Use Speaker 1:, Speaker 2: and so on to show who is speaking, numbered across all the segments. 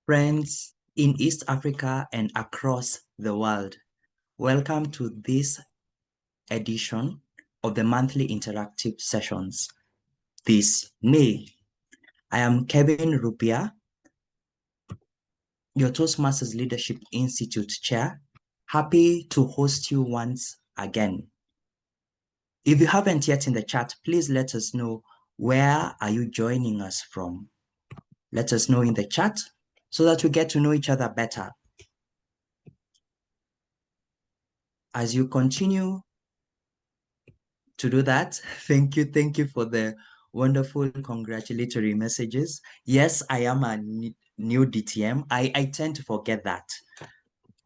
Speaker 1: Friends in East Africa and across the world, welcome to this edition of the monthly interactive sessions this May. I am Kevin Rupia, your Toastmasters Leadership Institute Chair. Happy to host you once again. If you haven't yet in the chat, please let us know where are you joining us from. Let us know in the chat so that we get to know each other better. As you continue to do that, thank you for the wonderful congratulatory messages. Yes, I am a new DTM. I tend to forget that.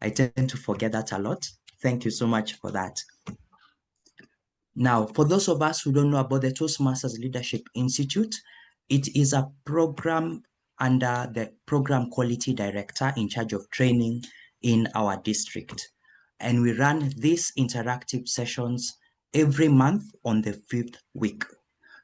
Speaker 1: I tend to forget that a lot. Thank you so much for that. Now, for those of us who don't know about the Toastmasters Leadership Institute, it is a program under the Program Quality Director in charge of training in our district. And we run these interactive sessions every month on the 5th week.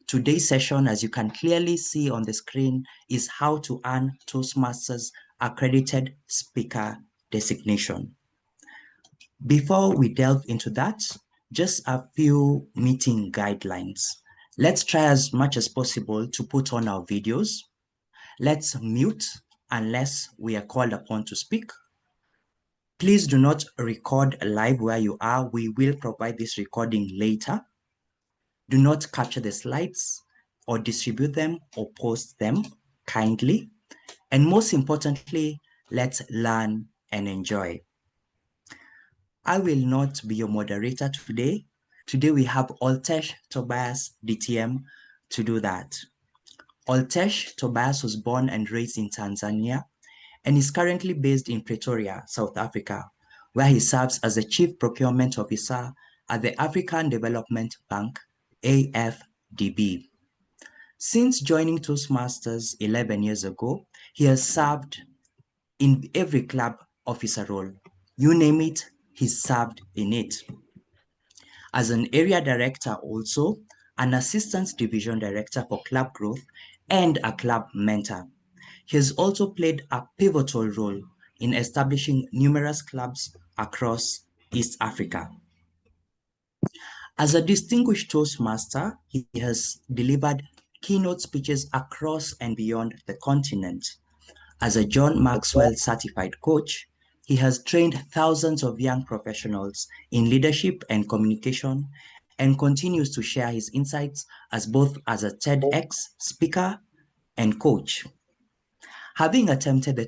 Speaker 1: Today's session, as you can clearly see on the screen, is how to earn Toastmasters Accredited Speaker Designation. Before we delve into that, just a few meeting guidelines. Let's try as much as possible to put on our videos. Let's mute unless we are called upon to speak. Please do not record live where you are. We will provide this recording later. Do not capture the slides or distribute them or post them kindly. And most importantly, let's learn and enjoy. I will not be your moderator today. Today we have Oltesh Tobias DTM to do that. Oltesh Tobias was born and raised in Tanzania and is currently based in Pretoria, South Africa, where he serves as the Chief Procurement Officer at the African Development Bank, AFDB. Since joining Toastmasters 11 years ago, he has served in every club officer role. You name it, he's served in it. As an area director also, an assistant division director for club growth, and a club mentor. He has also played a pivotal role in establishing numerous clubs across East Africa. As a distinguished Toastmaster, he has delivered keynote speeches across and beyond the continent. As a John Maxwell certified coach, he has trained thousands of young professionals in leadership and communication and continues to share his insights as both as a TEDx speaker and coach. Having attempted the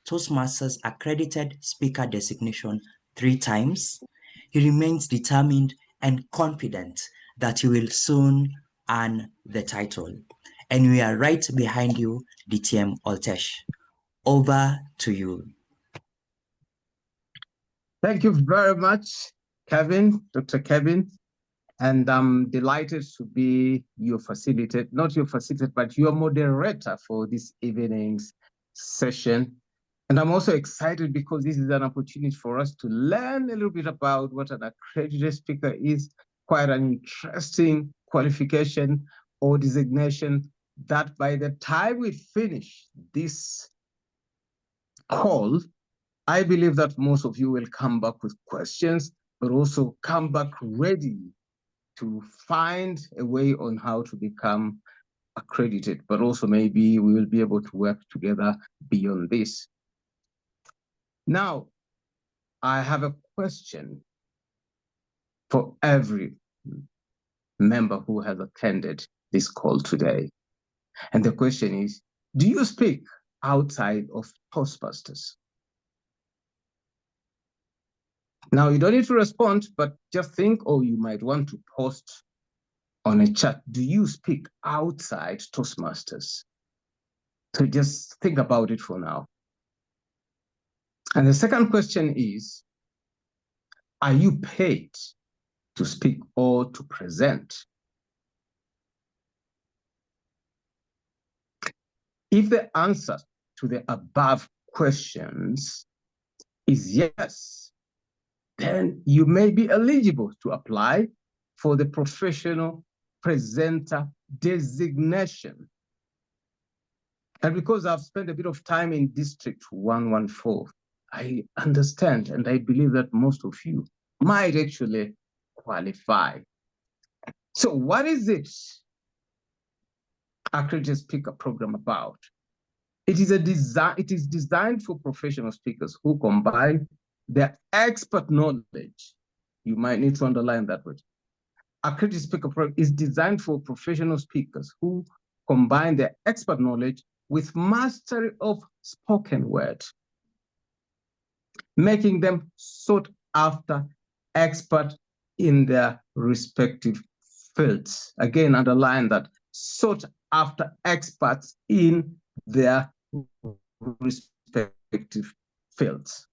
Speaker 1: Toastmasters Accredited Speaker Designation 3 times, he remains determined and confident that he will soon earn the title. And we are right behind you, DTM Oltesh. Over to you.
Speaker 2: Thank you very much, Kevin, Dr. Kevin. And I'm delighted to be your facilitator, not your facilitator, but your moderator for this evening's session. And I'm also excited because this is an opportunity for us to learn a little bit about what an accredited speaker is, quite an interesting qualification or designation that by the time we finish this call, I believe that most of you will come back with questions, but also come back ready to find a way on how to become accredited, but also maybe we will be able to work together beyond this. Now, I have a question for every member who has attended this call today. And the question is, do you speak outside of Toastmasters? Now, you don't need to respond, but just think, or you might want to post on a chat, do you speak outside Toastmasters? So just think about it for now. And the second question is, are you paid to speak or to present? If the answer to the above questions is yes, then you may be eligible to apply for the professional presenter designation. And because I've spent a bit of time in District 114, I understand and I believe that most of you might actually qualify. So what is it Accredited Speaker Program about? It is designed for professional speakers who combine their expert knowledge. You might need to underline that word. Accredited Speaker Program is designed for professional speakers who combine their expert knowledge with mastery of spoken word, making them sought after expert in their respective fields. Again, underline that, sought after experts in their respective fields.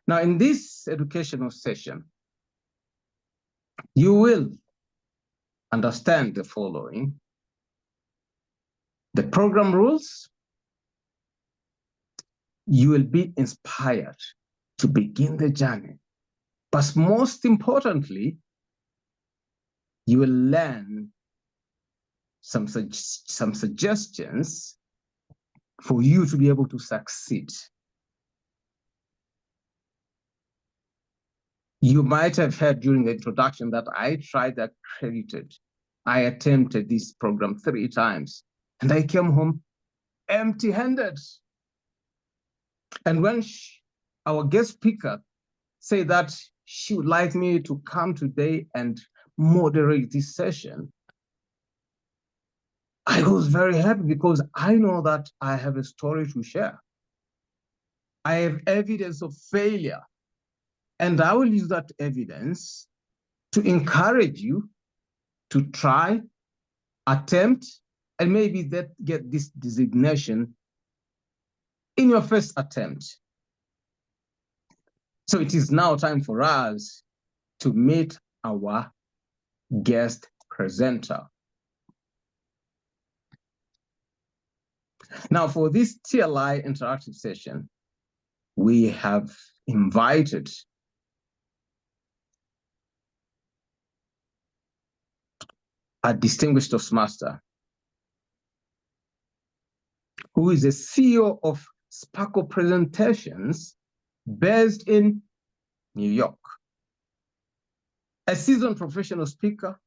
Speaker 2: Now, in this educational session, you will understand the following: the program rules. You will be inspired to begin the journey. But most importantly, you will learn some suggestions for you to be able to succeed. You might have heard during the introduction that I tried accredited. I attempted this program 3 times and I came home empty-handed. And when our guest speaker said that she would like me to come today and moderate this session, I was very happy because I know that I have a story to share. I have evidence of failure, and I will use that evidence to encourage you to try, attempt, and maybe get this designation in your first attempt. So it is now time for us to meet our guest presenter. Now, for this TLI interactive session, we have invited a distinguished Toastmaster who is the CEO of Sparkle Presentations based in New York, a seasoned professional speaker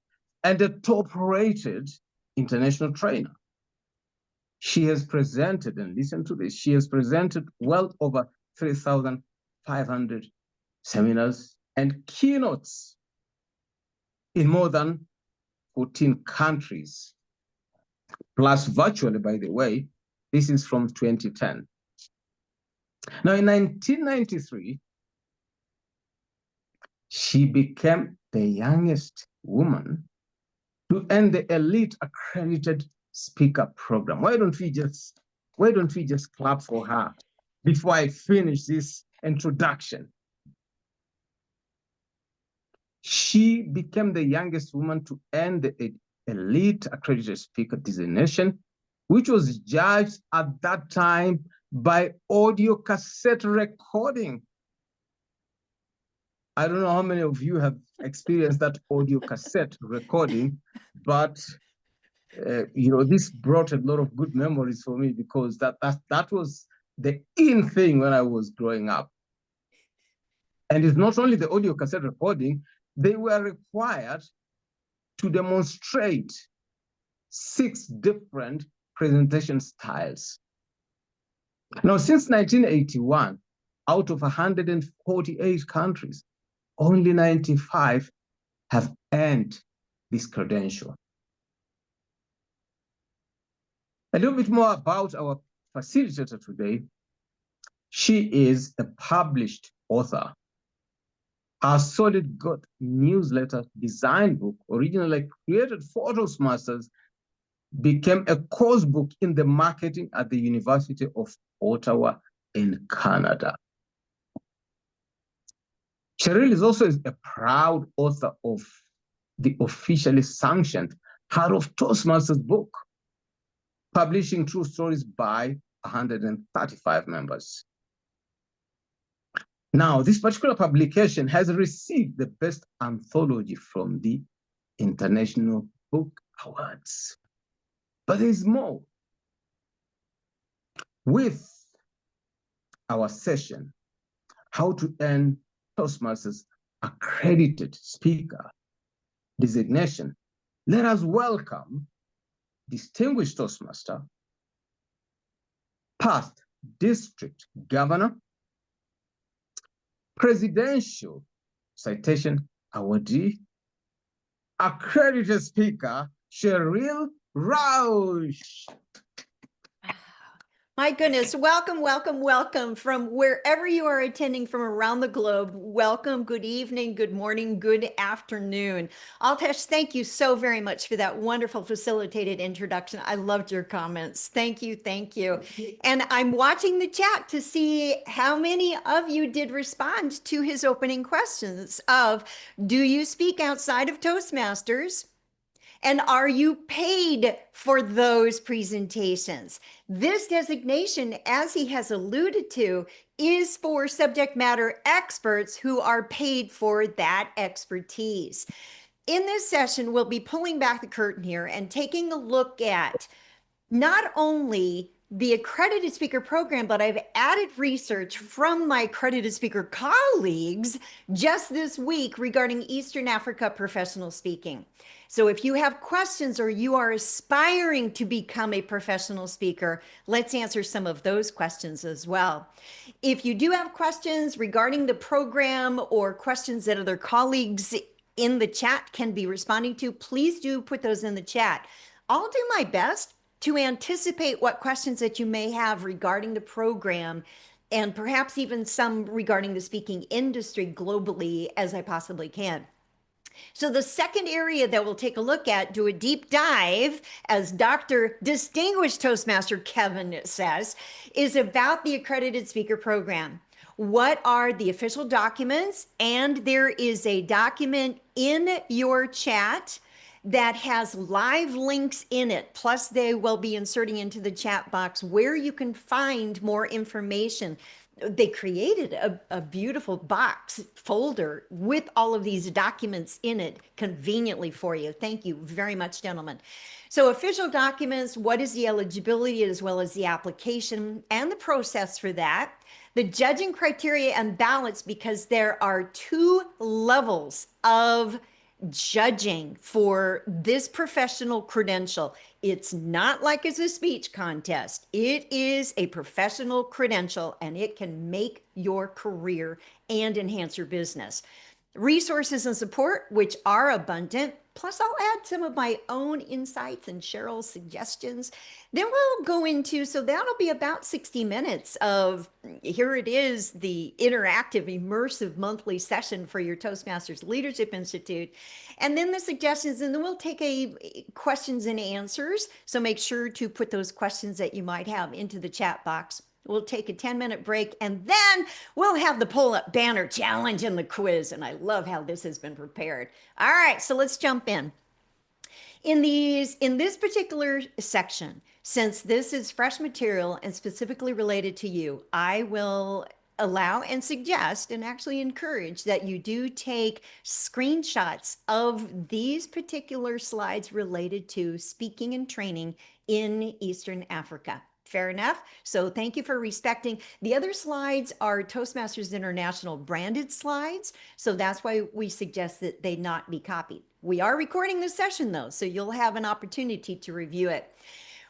Speaker 2: and a top-rated international trainer. She has presented, and listen to this, she has presented well over 3,500 seminars and keynotes in more than 14 countries, plus virtually, by the way. This is from 2010. Now, in 1993, she became the youngest woman to earn the Elite Accredited Speaker Program. Why don't we just clap for her before I finish this introduction? She became the youngest woman to earn the Elite Accredited Speaker Designation, which was judged at that time by audio cassette recording. I don't know how many of you have experienced that audio cassette recording, but this brought a lot of good memories for me because that was the in thing when I was growing up. And it's not only the audio cassette recording, they were required to demonstrate 6 different presentation styles. Now, since 1981, out of 148 countries, only 95 have earned this credential. A little bit more about our facilitator today. She is a published author. Her Solid Gold newsletter design book, originally created for Toastmasters, became a course book in the marketing at the University of Ottawa in Canada. Cheryl is also a proud author of the officially sanctioned Heart of Toastmasters book, publishing true stories by 135 members. Now, this particular publication has received the best anthology from the International Book Awards. But there's more. With our session, How to Earn Toastmasters Accredited Speaker Designation, let us welcome distinguished Toastmaster, past district governor, presidential citation awardee, accredited speaker, Cheryl Rausch.
Speaker 3: My goodness, welcome, welcome, welcome from wherever you are attending from around the globe. Welcome, good evening, good morning, good afternoon. Altesh, thank you so very much for that wonderful facilitated introduction. I loved your comments. Thank you, thank you. And I'm watching the chat to see how many of you did respond to his opening questions of, do you speak outside of Toastmasters? And are you paid for those presentations? This designation, as he has alluded to, is for subject matter experts who are paid for that expertise. In this session, we'll be pulling back the curtain here and taking a look at not only the accredited speaker program, but I've added research from my accredited speaker colleagues just this week regarding Eastern Africa professional speaking. So if you have questions or you are aspiring to become a professional speaker, let's answer some of those questions as well. If you do have questions regarding the program or questions that other colleagues in the chat can be responding to, please do put those in the chat. I'll do my best to anticipate what questions that you may have regarding the program and perhaps even some regarding the speaking industry globally as I possibly can. So the second area that we'll take a look at, do a deep dive, as Dr. Distinguished Toastmaster Kevin says, is about the Accredited Speaker Program. What are the official documents? And there is a document in your chat that has live links in it. Plus, they will be inserting into the chat box where you can find more information. They created a beautiful box folder with all of these documents in it conveniently for you. Thank you very much, gentlemen. So official documents, what is the eligibility as well as the application and the process for that? The judging criteria and ballots, because there are 2 levels of judging for this professional credential. It's not like it's a speech contest. It is a professional credential and it can make your career and enhance your business. Resources and support, which are abundant. Plus, I'll add some of my own insights and Cheryl's suggestions. Then we'll go into, so that'll be about 60 minutes of, here it is, the interactive, immersive monthly session for your Toastmasters Leadership Institute. And then the suggestions, and then we'll take a questions and answers. So make sure to put those questions that you might have into the chat box. We'll take a 10-minute break and then we'll have the pull-up banner challenge and the quiz. And I love how this has been prepared. All right, so let's jump in. In this particular section, since this is fresh material and specifically related to you, I will allow and suggest and actually encourage that you do take screenshots of these particular slides related to speaking and training in Eastern Africa. Fair enough. So thank you for respecting. The other slides are Toastmasters International branded slides. So that's why we suggest that they not be copied. We are recording this session though, so you'll have an opportunity to review it.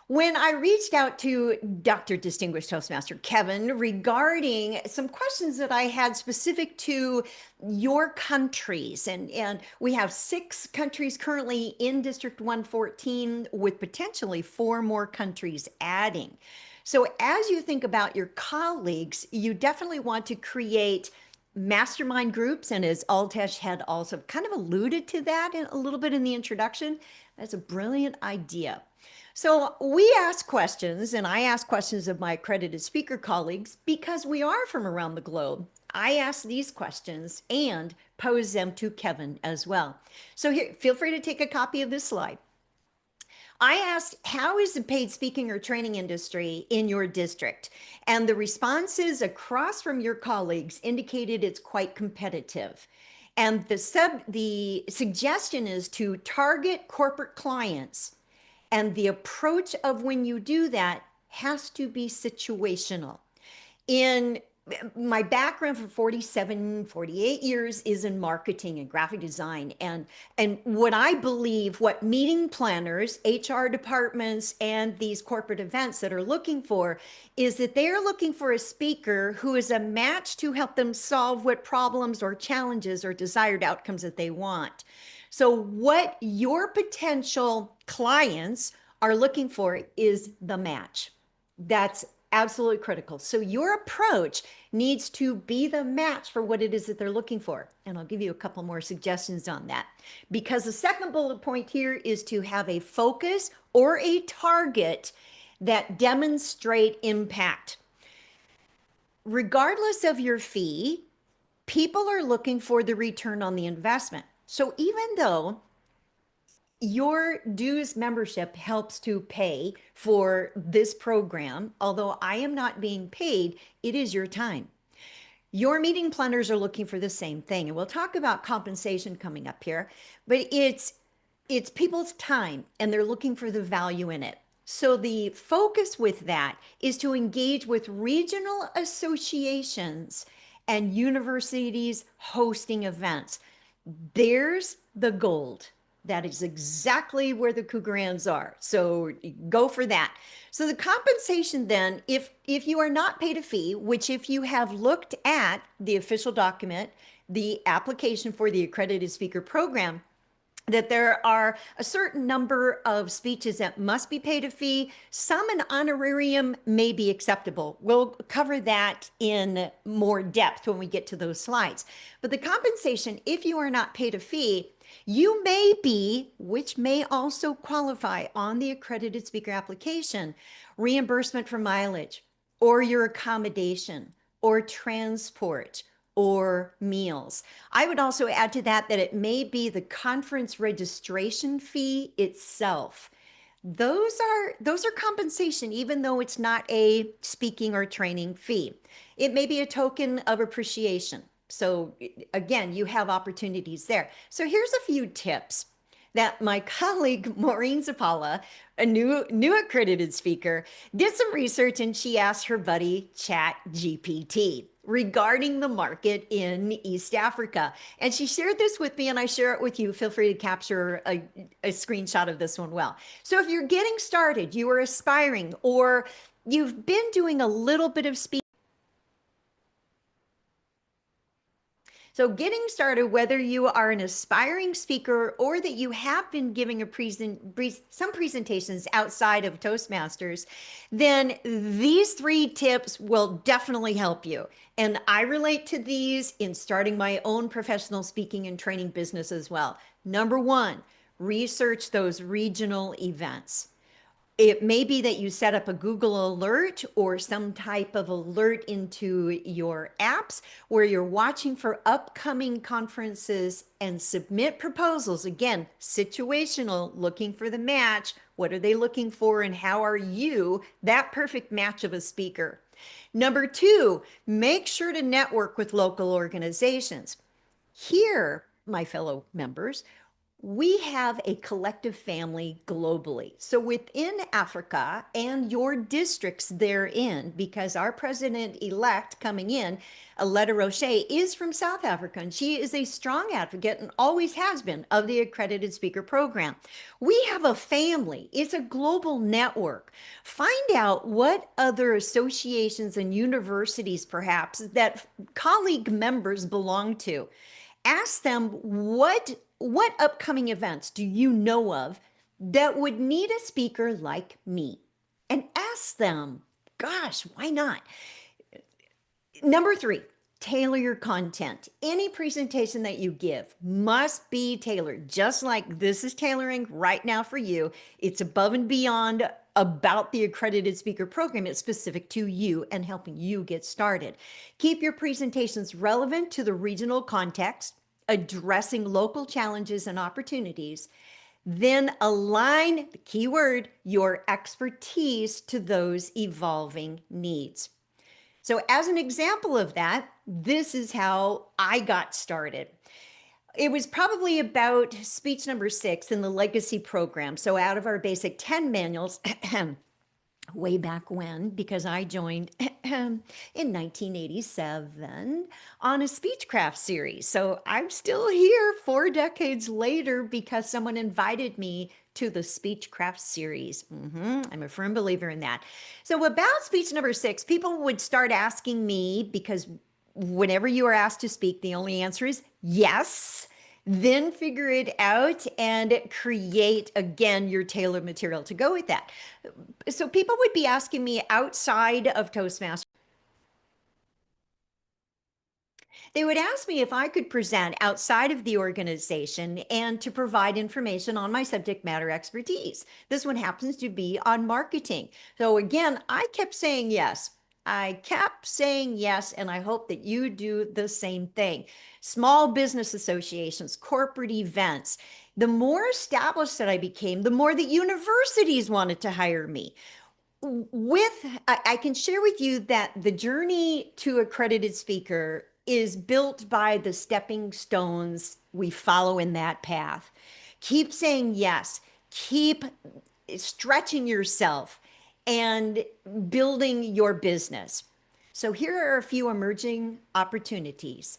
Speaker 3: When I reached out to Dr. Distinguished Toastmaster Kevin regarding some questions that I had specific to your countries, and we have 6 countries currently in District 114 with potentially 4 more countries adding. So as you think about your colleagues, you definitely want to create mastermind groups. And as Altesh had also kind of alluded to that a little bit in the introduction, that's a brilliant idea. So we ask questions, and I ask questions of my accredited speaker colleagues because we are from around the globe. I ask these questions and pose them to Kevin as well. So here, feel free to take a copy of this slide. I asked, how is the paid speaking or training industry in your district? And the responses across from your colleagues indicated it's quite competitive. And the suggestion is to target corporate clients And the approach of when you do that has to be situational. In my background for 48 years is in marketing and graphic design. And what I believe, what meeting planners, HR departments, and these corporate events that are looking for is that they are looking for a speaker who is a match to help them solve what problems or challenges or desired outcomes that they want. So what your potential clients are looking for is the match. That's absolutely critical. So your approach needs to be the match for what it is that they're looking for. And I'll give you a couple more suggestions on that. Because the second bullet point here is to have a focus or a target that demonstrate impact. Regardless of your fee, people are looking for the return on the investment. So even though your dues membership helps to pay for this program, although I am not being paid, it is your time. Your meeting planners are looking for the same thing. And we'll talk about compensation coming up here, but it's people's time and they're looking for the value in it. So the focus with that is to engage with regional associations and universities hosting events. There's the gold. That is exactly where the Cougarans are. So go for that. So the compensation then, if you are not paid a fee, which if you have looked at the official document, the application for the Accredited Speaker Program, that there are a certain number of speeches that must be paid a fee. Some an honorarium may be acceptable. We'll cover that in more depth when we get to those slides. But the compensation, if you are not paid a fee, you may be, which may also qualify on the accredited speaker application, reimbursement for mileage or your accommodation or transport or meals. I would also add to that that it may be the conference registration fee itself. Those are compensation, even though it's not a speaking or training fee. It may be a token of appreciation. So again, you have opportunities there. So here's a few tips that my colleague Maureen Zapala, a new accredited speaker, did some research and she asked her buddy ChatGPT regarding the market in East Africa. And she shared this with me and I share it with you. Feel free to capture a screenshot of this one well. So if you're getting started, you are aspiring, or you've been doing a little bit of speaking. So getting started, whether you are an aspiring speaker or that you have been giving some presentations outside of Toastmasters, then these 3 tips will definitely help you. And I relate to these in starting my own professional speaking and training business as well. Number 1, research those regional events. It may be that you set up a Google alert or some type of alert into your apps where you're watching for upcoming conferences and submit proposals. Again, situational, looking for the match. What are they looking for and how are you that perfect match of a speaker? Number 2, make sure to network with local organizations. Here, my fellow members, we have a collective family globally. So within Africa and your districts therein, because our president-elect coming in, Aletta Roche, is from South Africa, and she is a strong advocate and always has been of the Accredited Speaker Program. We have a family. It's a global network. Find out what other associations and universities, perhaps, that colleague members belong to. Ask them what upcoming events do you know of that would need a speaker like me? And ask them, gosh, why not? Number 3, tailor your content. Any presentation that you give must be tailored, just like this is tailoring right now for you. It's above and beyond about the Accredited Speaker Program. It's specific to you and helping you get started. Keep your presentations relevant to the regional context, addressing local challenges and opportunities. Then align, the key word, your expertise to those evolving needs. So as an example of that, this is how I got started. It was probably about speech number 6 in the legacy program. So out of our basic 10 manuals, way back when, because I joined in 1987 on a Speechcraft series. So I'm still here 4 decades later because someone invited me to the Speechcraft series. I'm a firm believer in that. So about speech number 6, people would start asking me, because whenever you are asked to speak, the only answer is yes. Then figure it out and create, again, your tailored material to go with that. So people would be asking me outside of Toastmasters. They would ask me if I could present outside of the organization and to provide information on my subject matter expertise. This one happens to be on marketing. So again, I kept saying yes. I kept saying yes, and I hope that you do the same thing. Small business associations, corporate events. The more established that I became, the more that universities wanted to hire me. I can share with you that the journey to accredited speaker is built by the stepping stones we follow in that path. Keep saying yes, keep stretching yourself and building your business. So here are a few emerging opportunities.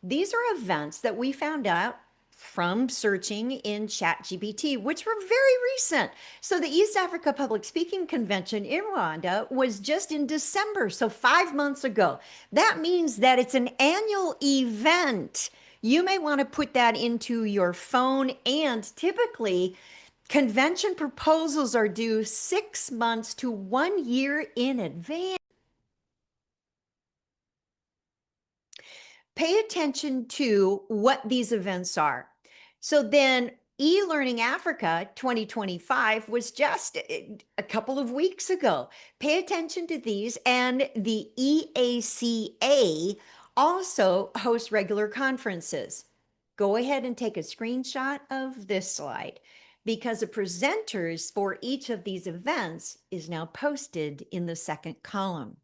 Speaker 3: These are events that we found out from searching in ChatGPT, which were very recent. So the East Africa Public Speaking Convention in Rwanda was just in December, so 5 months ago. That means that it's an annual event. You may want to put that into your phone, and typically convention proposals are due 6 months to 1 year in advance. Pay attention to what these events are. So then eLearning Africa 2025 was just a couple of weeks ago. Pay attention to these, and the EACA also hosts regular conferences. Go ahead and take a screenshot of this slide, because the presenters for each of these events is now posted in the second column.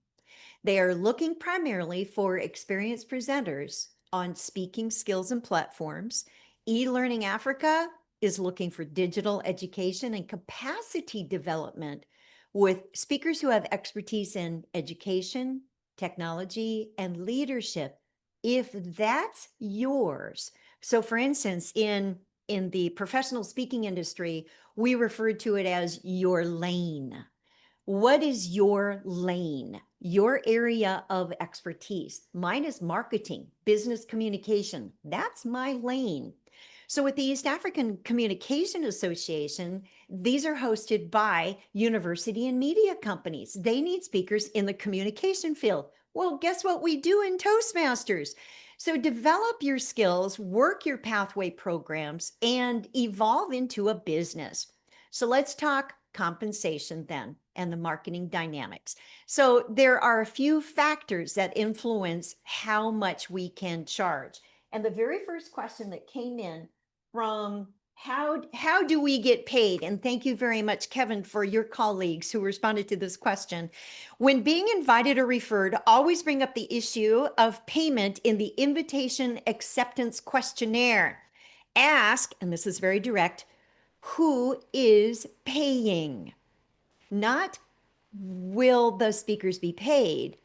Speaker 3: They are looking primarily for experienced presenters on speaking skills and platforms. eLearning Africa is looking for digital education and capacity development with speakers who have expertise in education, technology, and leadership. If that's yours, so for instance, in the professional speaking industry, we refer to it as your lane. What is your lane, your area of expertise? Mine is marketing, business communication. That's my lane. So with the East African Communication Association, these are hosted by university and media companies. They need speakers in the communication field. Well, guess what we do in Toastmasters? So develop your skills, work your pathway programs, and evolve into a business. So let's talk compensation then and the marketing dynamics. So there are a few factors that influence how much we can charge. And the very first question that came in from how do we get paid? And thank you very much, Kevin, for your colleagues who responded to this question. When being invited or referred, always bring up the issue of payment in the invitation acceptance questionnaire. Ask, and this is very direct, who is paying? Not will the speakers be paid?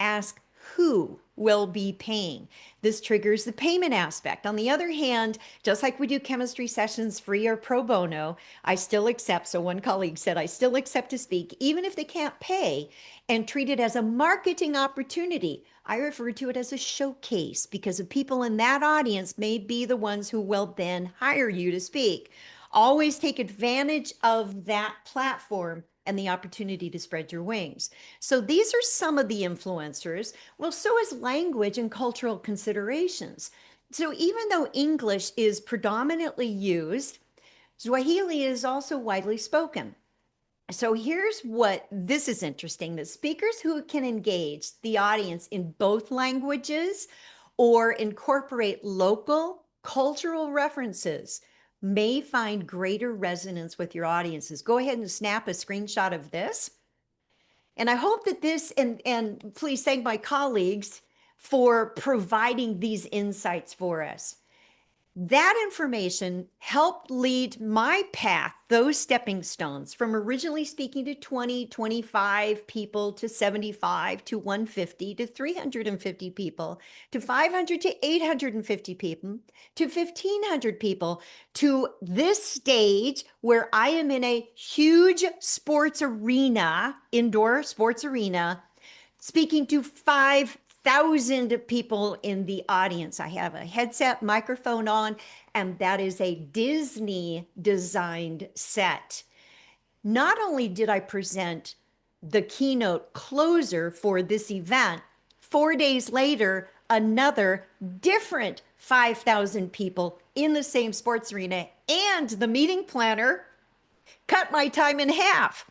Speaker 3: Ask who will be paying. This triggers the payment aspect. On the other hand, just like we do chemistry sessions free or pro bono, I still accept. So one colleague said, I still accept to speak, even if they can't pay, and treat it as a marketing opportunity. I refer to it as a showcase because the people in that audience may be the ones who will then hire you to speak. Always take advantage of that platform and the opportunity to spread your wings. So these are some of the influencers. Well, so is language and cultural considerations. So even though English is predominantly used, Swahili is also widely spoken. So here's what this is interesting: that speakers who can engage the audience in both languages or incorporate local cultural references may find greater resonance with your audiences. Go ahead and snap a screenshot of this. And I hope that this, and please thank my colleagues for providing these insights for us. That information helped lead my path, those stepping stones, from originally speaking to 20, 25 people to 75 to 150 to 350 people to 500 to 850 people to 1,500 people to this stage where I am in a huge sports arena, indoor sports arena, speaking to 5,000 people in the audience. I have a headset microphone on, and that is a Disney designed set. Not only did I present the keynote closer for this event, 4 days later, another different 5,000 people in the same sports arena, and the meeting planner cut my time in half.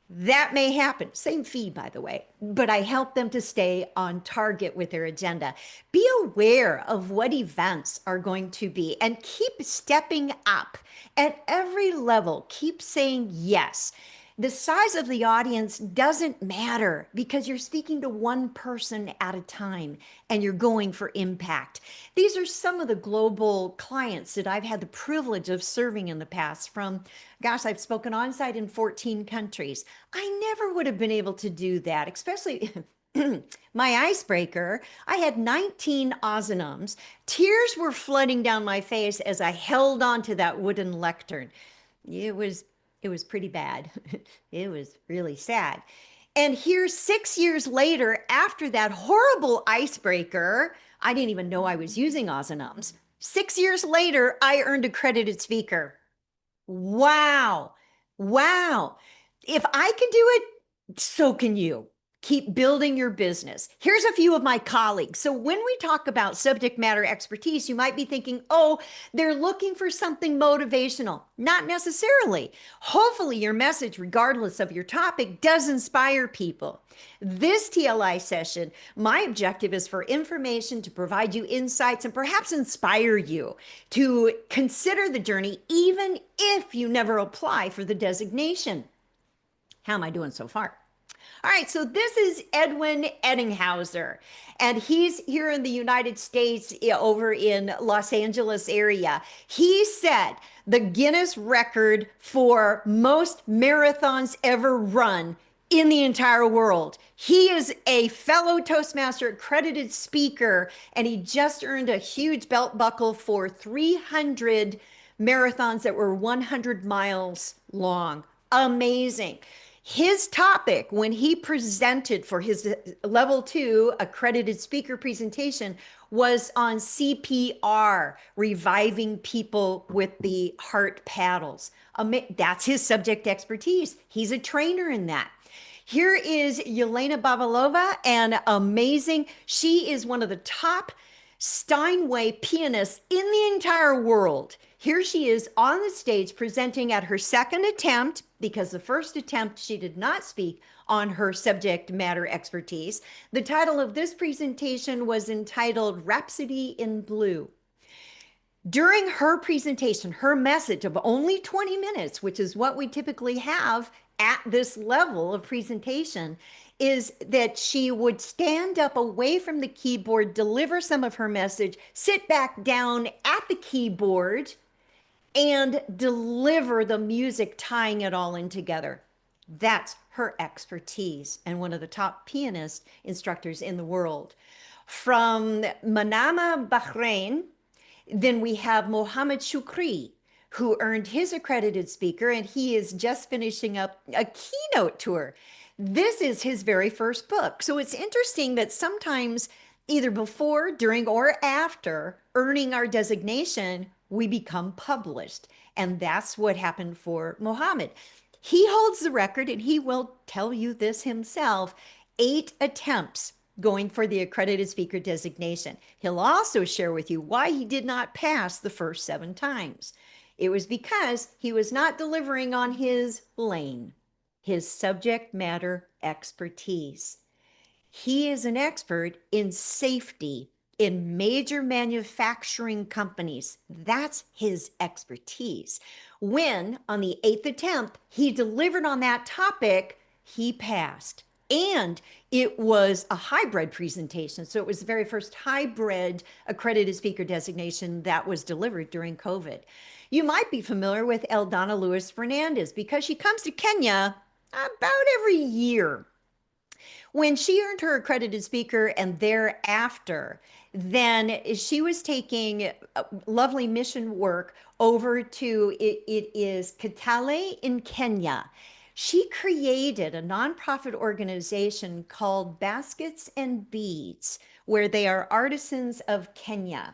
Speaker 3: That may happen. Same fee, by the way, but I help them to stay on target with their agenda. Be aware of what events are going to be and keep stepping up at every level. Keep saying yes. The size of the audience doesn't matter because you're speaking to one person at a time and you're going for impact. These are some of the global clients that I've had the privilege of serving in the past from, gosh, I've spoken on site in 14 countries. I never would have been able to do that, especially my icebreaker. I had 19 Ozanums. Tears were flooding down my face as I held onto that wooden lectern. It was pretty bad. It was really sad. And here, 6 years later, after that horrible icebreaker, I didn't even know I was using Ozanums. 6 years later, I earned accredited speaker. Wow. Wow. If I can do it, so can you. Keep building your business. Here's a few of my colleagues. So when we talk about subject matter expertise, you might be thinking, oh, they're looking for something motivational. Not necessarily. Hopefully your message, regardless of your topic, does inspire people. This TLI session, my objective is for information to provide you insights and perhaps inspire you to consider the journey, even if you never apply for the designation. How am I doing so far? All right, so this is Edwin Eddinghauser, and he's here in the United States over in Los Angeles area. He set the Guinness record for most marathons ever run in the entire world. He is a fellow Toastmaster accredited speaker, and he just earned a huge belt buckle for 300 marathons that were 100 miles long. Amazing. His topic when he presented for his level 2 accredited speaker presentation was on CPR, reviving people with the heart paddles. That's his subject expertise. He's a trainer in that. Here is Yelena Babalova, and amazing. She is one of the top Steinway pianists in the entire world. Here she is on the stage presenting at her second attempt, because the first attempt she did not speak on her subject matter expertise. The title of this presentation was entitled Rhapsody in Blue. During her presentation, her message of only 20 minutes, which is what we typically have at this level of presentation, is that she would stand up away from the keyboard, deliver some of her message, sit back down at the keyboard, and deliver the music, tying it all in together. That's her expertise and one of the top pianist instructors in the world. From Manama, Bahrain, then we have Mohammed Shukri, who earned his accredited speaker, and he is just finishing up a keynote tour. This is his very first book. So it's interesting that sometimes either before, during, or after earning our designation, we become published. And that's what happened for Mohammed. He holds the record, and he will tell you this himself, 8 attempts going for the accredited speaker designation. He'll also share with you why he did not pass the first 7 times. It was because he was not delivering on his lane, his subject matter expertise. He is an expert in safety in major manufacturing companies. That's his expertise. When on the 8th attempt he delivered on that topic, he passed. And it was a hybrid presentation. So it was the very first hybrid accredited speaker designation that was delivered during COVID. You might be familiar with Eldana Lewis Fernandez because she comes to Kenya about every year. When she earned her accredited speaker and thereafter, then she was taking lovely mission work over to, it is Kitale in Kenya. She created a nonprofit organization called Baskets and Beads, where they are artisans of Kenya.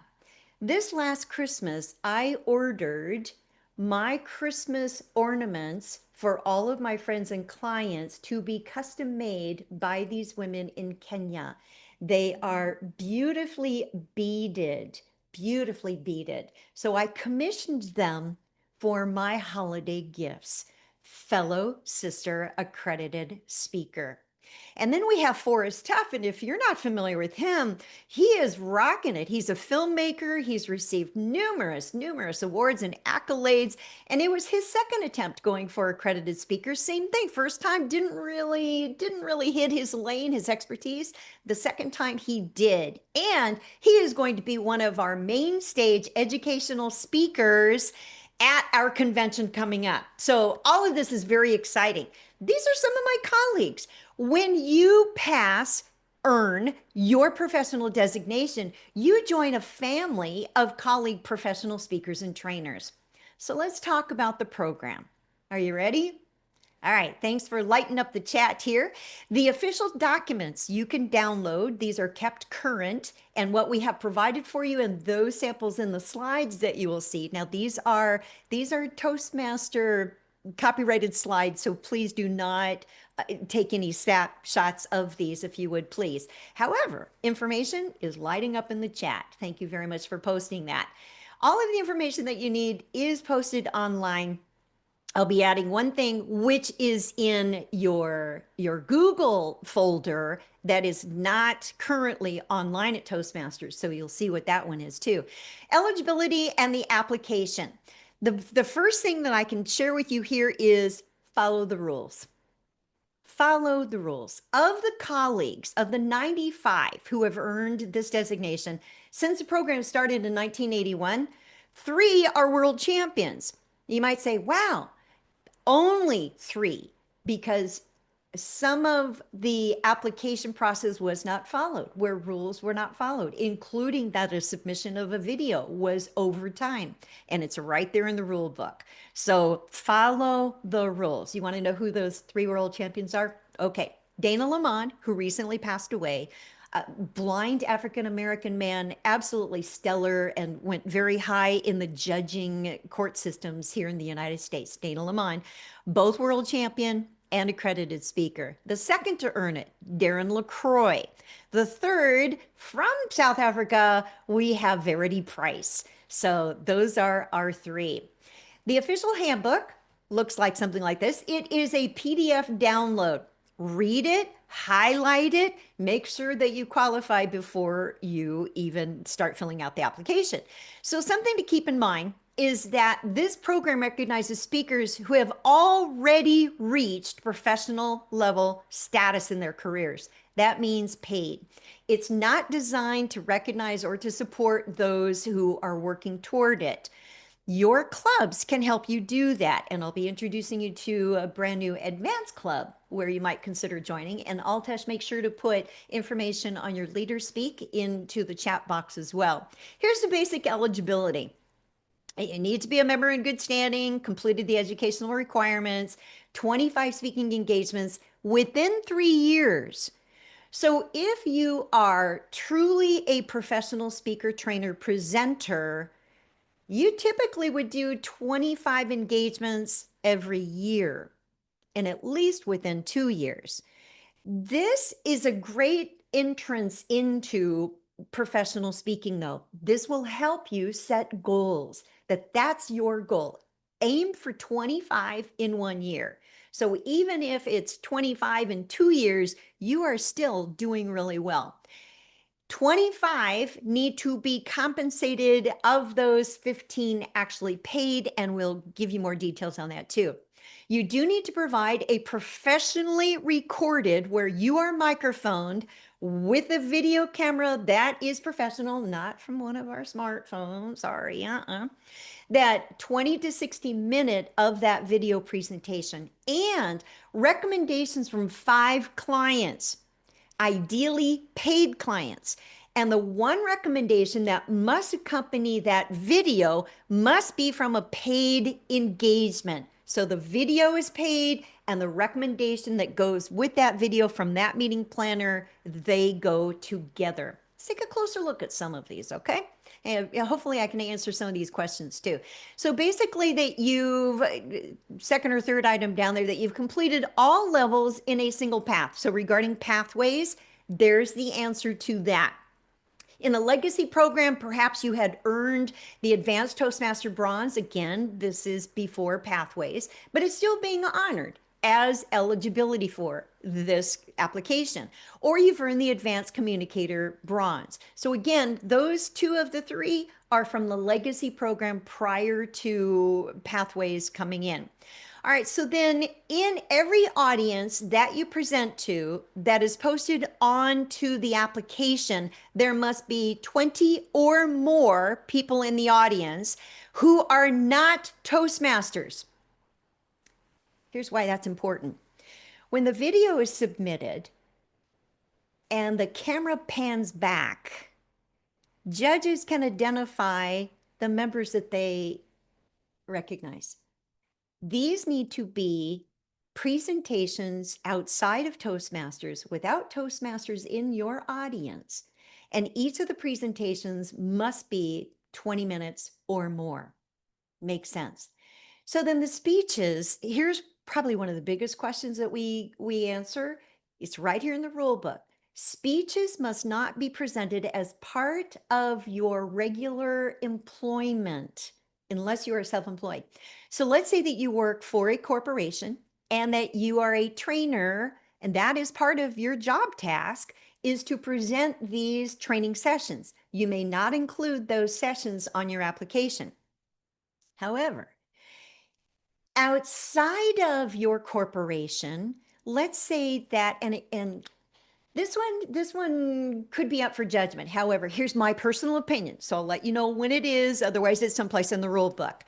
Speaker 3: This last Christmas, I ordered my Christmas ornaments for all of my friends and clients to be custom made by these women in Kenya. They are beautifully beaded, beautifully beaded. So I commissioned them for my holiday gifts. Fellow sister accredited speaker. And then we have Forrest Tuff. And if you're not familiar with him, he is rocking it. He's a filmmaker. He's received numerous awards and accolades. And it was his second attempt going for accredited speaker. Same thing. First time didn't really hit his lane, his expertise. The second time he did. And he is going to be one of our main stage educational speakers at our convention coming up. So all of this is very exciting. These are some of my colleagues. When you earn your professional designation, you join a family of colleague professional speakers and trainers. So let's talk about the program. Are you ready? All right, thanks for lighting up the chat here. The official documents you can download. These are kept current, and what we have provided for you in those samples in the slides that you will see. Now, these are Toastmaster copyrighted slides, so please do not take any snapshots of these if you would please. However, information is lighting up in the chat. Thank you very much for posting that. All of the information that you need is posted online. I'll be adding one thing, which is in your Google folder that is not currently online at Toastmasters. So you'll see what that one is too. Eligibility and the application. The first thing that I can share with you here is follow the rules. Follow the rules. Of the colleagues, of the 95 who have earned this designation, since the program started in 1981, 3 are world champions. You might say, wow, only 3, because some of the application process was not followed, where rules were not followed, including that a submission of a video was over time. And it's right there in the rule book. So follow the rules. You want to know who those 3 world champions are? Okay. Dana Lamont, who recently passed away, blind African-American man, absolutely stellar, and went very high in the judging court systems here in the United States. Dana Lamont, both world champion and accredited speaker. The second to earn it, Darren LaCroix. The third, from South Africa, we have Verity Price. So those are our 3. The official handbook looks like something like this. It is a PDF download. Read it, highlight it, make sure that you qualify before you even start filling out the application. So something to keep in mind is that this program recognizes speakers who have already reached professional level status in their careers. That means paid. It's not designed to recognize or to support those who are working toward it. Your clubs can help you do that. And I'll be introducing you to a brand new advanced club where you might consider joining. And Altesh, make sure to put information on your Leader Speak into the chat box as well. Here's the basic eligibility. You need to be a member in good standing, completed the educational requirements, 25 speaking engagements within 3 years. So if you are truly a professional speaker, trainer, presenter, you typically would do 25 engagements every year, and at least within 2 years. This is a great entrance into professional speaking, though. This will help you set goals, that's your goal. Aim for 25 in 1 year. So even if it's 25 in 2 years, you are still doing really well. 25 need to be compensated. Of those, 15 actually paid, and we'll give you more details on that too. You do need to provide a professionally recorded, where you are microphoned with a video camera that is professional, not from one of our smartphones. Sorry, that 20 to 60 minute of that video presentation, and recommendations from 5 clients, ideally paid clients. And the one recommendation that must accompany that video must be from a paid engagement. So the video is paid, and the recommendation that goes with that video from that meeting planner, they go together. Let's take a closer look at some of these, okay? And hopefully I can answer some of these questions too. So basically that you've, second or third item down there, that you've completed all levels in a single path. So regarding pathways, there's the answer to that. In the legacy program, perhaps you had earned the advanced Toastmaster bronze. Again, this is before pathways, but it's still being honored as eligibility for this application. Or you've earned the advanced communicator bronze. So again, those 2 of the 3 are from the legacy program prior to pathways coming in. All right, so then in every audience that you present to that is posted onto the application, there must be 20 or more people in the audience who are not Toastmasters. Here's why that's important. When the video is submitted and the camera pans back, judges can identify the members that they recognize. These need to be presentations outside of Toastmasters, without Toastmasters in your audience. And each of the presentations must be 20 minutes or more. Makes sense. So then the speeches, here's probably one of the biggest questions that we answer. It's right here in the rule book. Speeches must not be presented as part of your regular employment unless you are self-employed. So let's say that you work for a corporation and that you are a trainer, and that is part of your job task, is to present these training sessions. You may not include those sessions on your application. However, outside of your corporation, let's say that, and this one could be up for judgment. However, here's my personal opinion. So I'll let you know when it is, otherwise it's someplace in the rule book.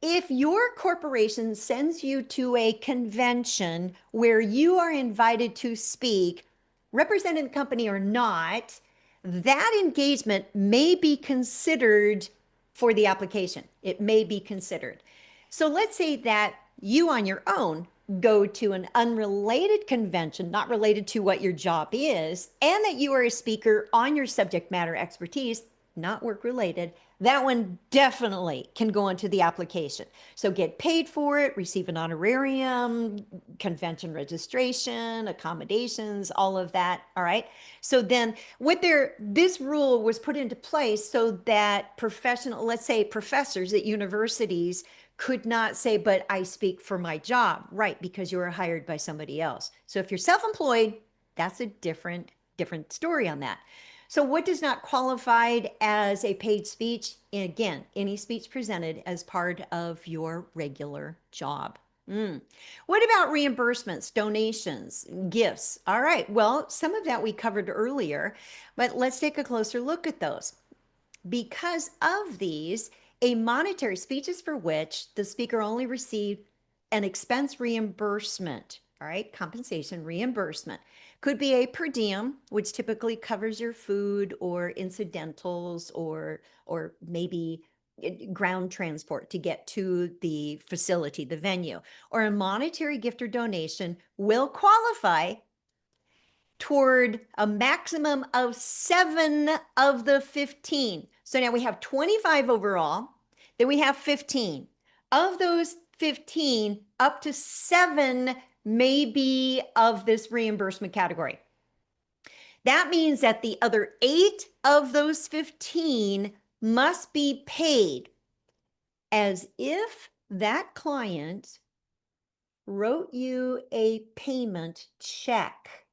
Speaker 3: If your corporation sends you to a convention where you are invited to speak, representing the company or not, that engagement may be considered for the application. It may be considered. So let's say that you on your own go to an unrelated convention, not related to what your job is, and that you are a speaker on your subject matter expertise, not work related, that one definitely can go into the application. So get paid for it, receive an honorarium, convention registration, accommodations, all of that. All right. So then this rule was put into place so that let's say professors at universities could not say, but I speak for my job, right? Because you were hired by somebody else. So if you're self-employed, that's a different story on that. So what does not qualify as a paid speech? Again, any speech presented as part of your regular job. What about reimbursements, donations, gifts? All right, well, some of that we covered earlier, but let's take a closer look at those. Because of these, a monetary speech is for which the speaker only received an expense reimbursement, all right, compensation reimbursement. Could be a per diem, which typically covers your food or incidentals or maybe ground transport to get to the facility, the venue. Or a monetary gift or donation will qualify toward a maximum of 7 of the 15. So now we have 25 overall, then we have 15. Of those 15, up to 7 may be of this reimbursement category. That means that the other 8 of those 15 must be paid as if that client wrote you a payment check.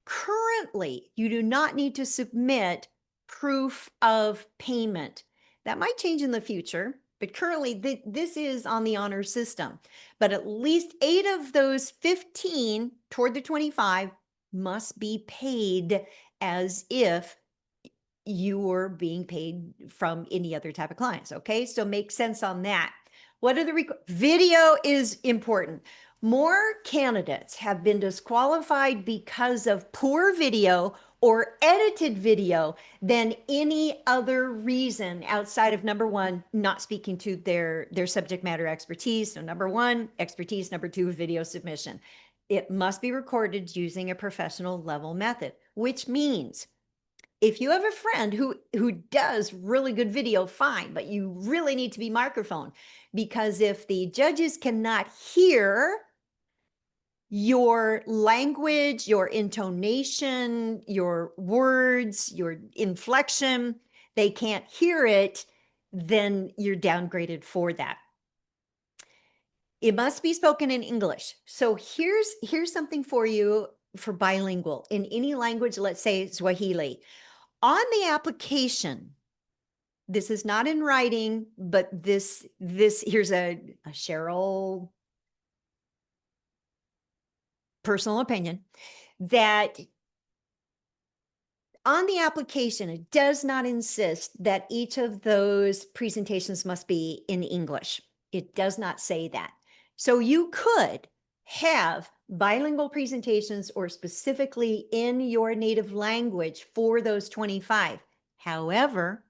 Speaker 3: Currently, you do not need to submit proof of payment. That might change in the future, but currently this is on the honor system. But at least 8 of those 15 toward the 25 must be paid as if you were being paid from any other type of clients. Okay, so make sense on that. What are the video is important. More candidates have been disqualified because of poor video or edited video than any other reason outside of number one, not speaking to their subject matter expertise. So number one, expertise. Number two, video submission. It must be recorded using a professional level method, which means if you have a friend who does really good video, fine, but you really need to be microphone, because if the judges cannot hear your language, your intonation, your words, your inflection, they can't hear it, then you're downgraded for that. It must be spoken in English. So here's something for you for bilingual in any language, let's say Swahili. On the application, this is not in writing, but this here's a Cheryl personal opinion, that on the application, it does not insist that each of those presentations must be in English. It does not say that. So you could have bilingual presentations or specifically in your native language for those 25. However,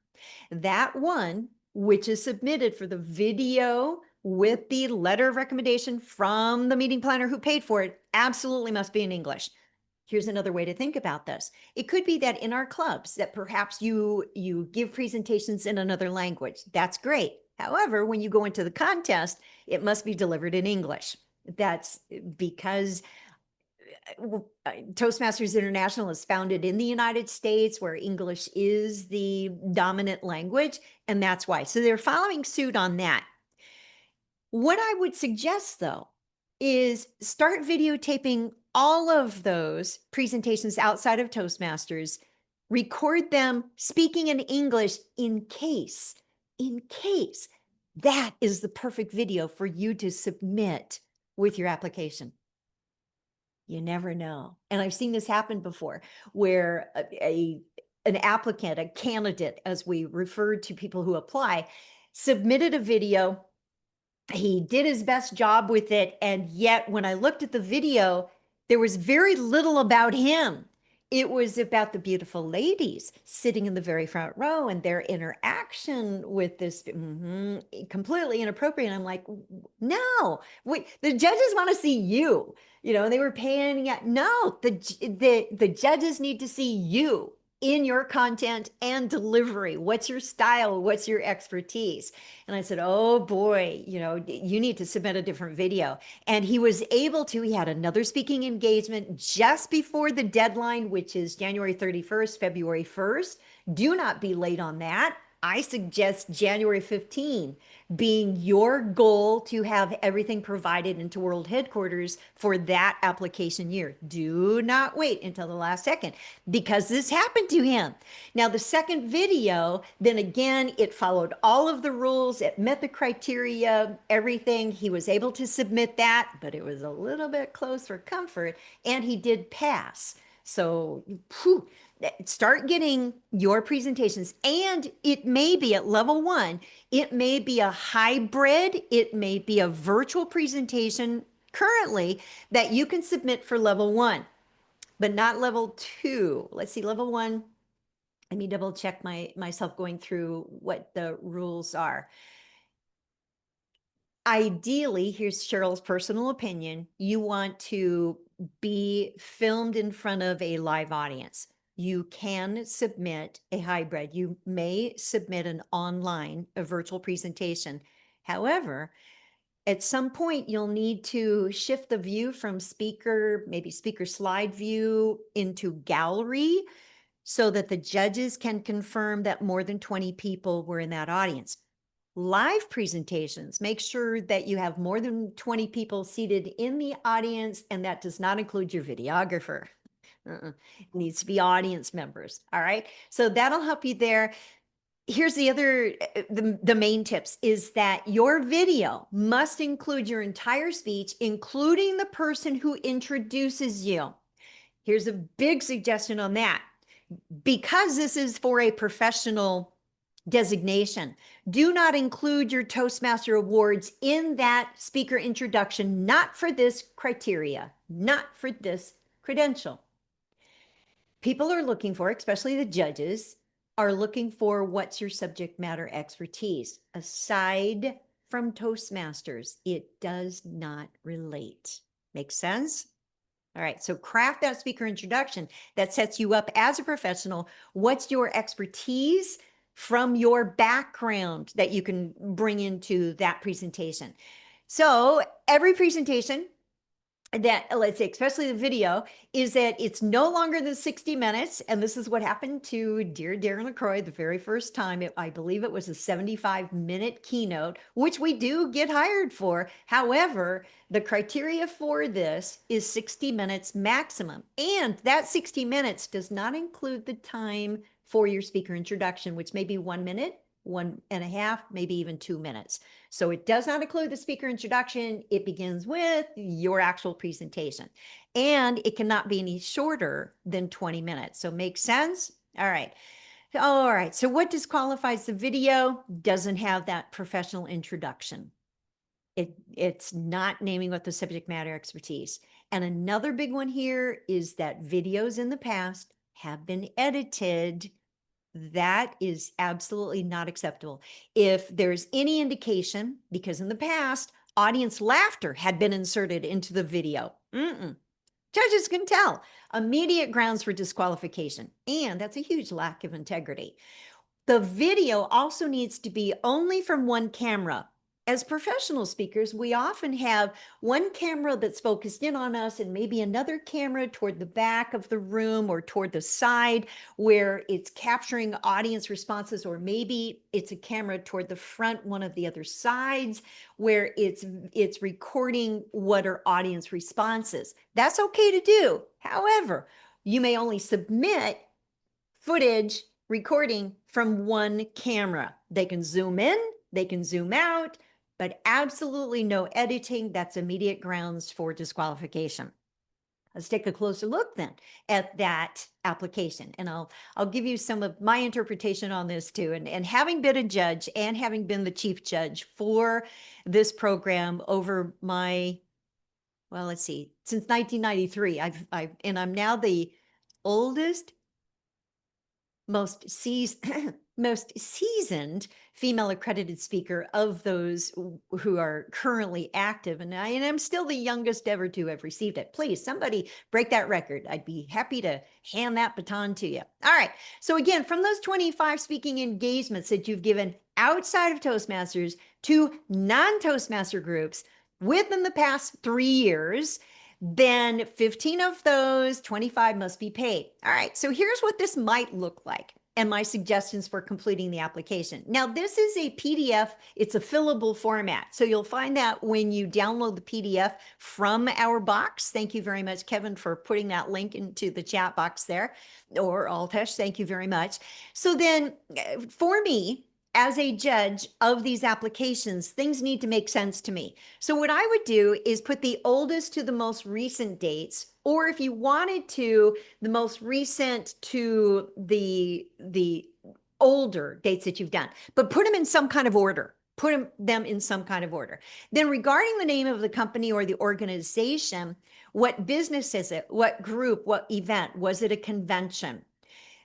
Speaker 3: that one, which is submitted for the video with the letter of recommendation from the meeting planner who paid for it, absolutely must be in English. Here's another way to think about this. It could be that in our clubs that perhaps you give presentations in another language. That's great. However, when you go into the contest, it must be delivered in English. That's because Toastmasters International is founded in the United States, where English is the dominant language, and that's why. So they're following suit on that. What I would suggest, though, is start videotaping all of those presentations outside of Toastmasters, record them speaking in English in case. That is the perfect video for you to submit with your application. You never know. And I've seen this happen before, where an applicant, a candidate, as we refer to people who apply, submitted a video. He did his best job with it. And yet when I looked at the video, there was very little about him. It was about the beautiful ladies sitting in the very front row and their interaction with this completely inappropriate. And I'm like, no, wait, the judges want to see you. You know, they were paying. No, the judges need to see you in your content and delivery. What's your style? What's your expertise? And I said, oh boy, you know, you need to submit a different video. And he was able to. He had another speaking engagement just before the deadline, which is January 31st, February 1st. Do not be late on that. I suggest January 15 being your goal to have everything provided into World Headquarters for that application year. Do not wait until the last second, because this happened to him. Now, the second video, then again, it followed all of the rules. It met the criteria, everything. He was able to submit that, but it was a little bit close for comfort, and he did pass. So, start getting your presentations, and it may be at level 1, it may be a hybrid, it may be a virtual presentation currently that you can submit for level 1, but not level 2. Let's see, level 1, let me double check myself going through what the rules are. Ideally, here's Cheryl's personal opinion, you want to be filmed in front of a live audience. You can submit a hybrid. You may submit an online, a virtual presentation. However, at some point, you'll need to shift the view from speaker, maybe speaker slide view, into gallery, so that the judges can confirm that more than 20 people were in that audience. Live presentations, make sure that you have more than 20 people seated in the audience, and that does not include your videographer. It needs to be audience members. All right. So that'll help you there. Here's the other, the main tips is that your video must include your entire speech, including the person who introduces you. Here's a big suggestion on that. Because this is for a professional designation, do not include your Toastmaster awards in that speaker introduction, not for this criteria, not for this credential. People are looking for, especially the judges, are looking for what's your subject matter expertise. Aside from Toastmasters, it does not relate. Make sense? All right, so craft that speaker introduction that sets you up as a professional. What's your expertise from your background that you can bring into that presentation? So every presentation that, let's say, especially the video, is that it's no longer than 60 minutes. And this is what happened to dear Darren LaCroix the very first time. I believe it was a 75-minute keynote, which we do get hired for. However, the criteria for this is 60 minutes maximum. And that 60 minutes does not include the time for your speaker introduction, which may be 1 minute, 1.5, maybe even 2 minutes. So it does not include the speaker introduction. It begins with your actual presentation, and it cannot be any shorter than 20 minutes. So make sense? All right. All right. So what disqualifies the video? Doesn't have that professional introduction. It's not naming what the subject matter expertise. And another big one here is that videos in the past have been edited. That is absolutely not acceptable. If there's any indication, because in the past, audience laughter had been inserted into the video. Judges can tell. Immediate grounds for disqualification. And that's a huge lack of integrity. The video also needs to be only from one camera. As professional speakers, we often have one camera that's focused in on us and maybe another camera toward the back of the room or toward the side where it's capturing audience responses, or maybe it's a camera toward the front, one of the other sides where it's recording what are audience responses. That's okay to do. However, you may only submit footage recording from one camera. They can zoom in, they can zoom out, but absolutely no editing. That's immediate grounds for disqualification. Let's take a closer look then at that application. And I'll give you some of my interpretation on this too. And having been a judge and having been the chief judge for this program over my, well, let's see, since 1993, I'm now the oldest, most seasoned female accredited speaker of those who are currently active. And I'm still the youngest ever to have received it. Please, somebody break that record. I'd be happy to hand that baton to you. All right. So again, from those 25 speaking engagements that you've given outside of Toastmasters to non-Toastmaster groups within the past 3 years, then 15 of those 25 must be paid. All right, so here's what this might look like and my suggestions for completing the application. Now, this is a PDF. It's a fillable format. So you'll find that when you download the PDF from our box. Thank you very much, Kevin, for putting that link into the chat box there, or Altesh, thank you very much. So then for me, as a judge of these applications, things need to make sense to me. So what I would do is put the oldest to the most recent dates, or if you wanted to, the most recent to the older dates that you've done, but put them in some kind of order. Put them in some kind of order. Then regarding the name of the company or the organization, what business is it? What group? What event? Was it a convention?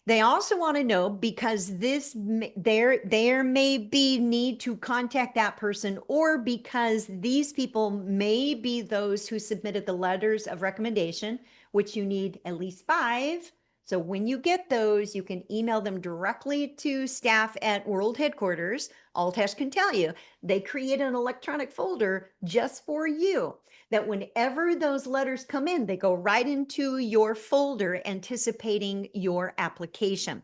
Speaker 3: They also want to know, because there may be need to contact that person, or because these people may be those who submitted the letters of recommendation, which you need at least 5. So when you get those, you can email them directly to staff at World Headquarters. Altesh can tell you, they create an electronic folder just for you, that whenever those letters come in, they go right into your folder anticipating your application.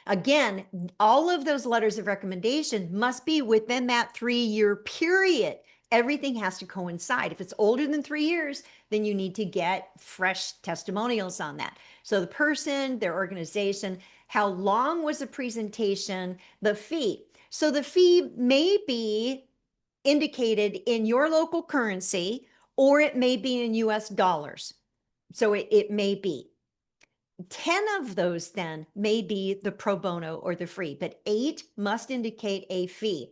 Speaker 3: Again, all of those letters of recommendation must be within that 3-year period. Everything has to coincide. If it's older than 3 years, then you need to get fresh testimonials on that. So the person, their organization, how long was the presentation, the fee. So the fee may be indicated in your local currency, or it may be in US dollars. So it may be. 10 of those then may be the pro bono or the free, but 8 must indicate a fee.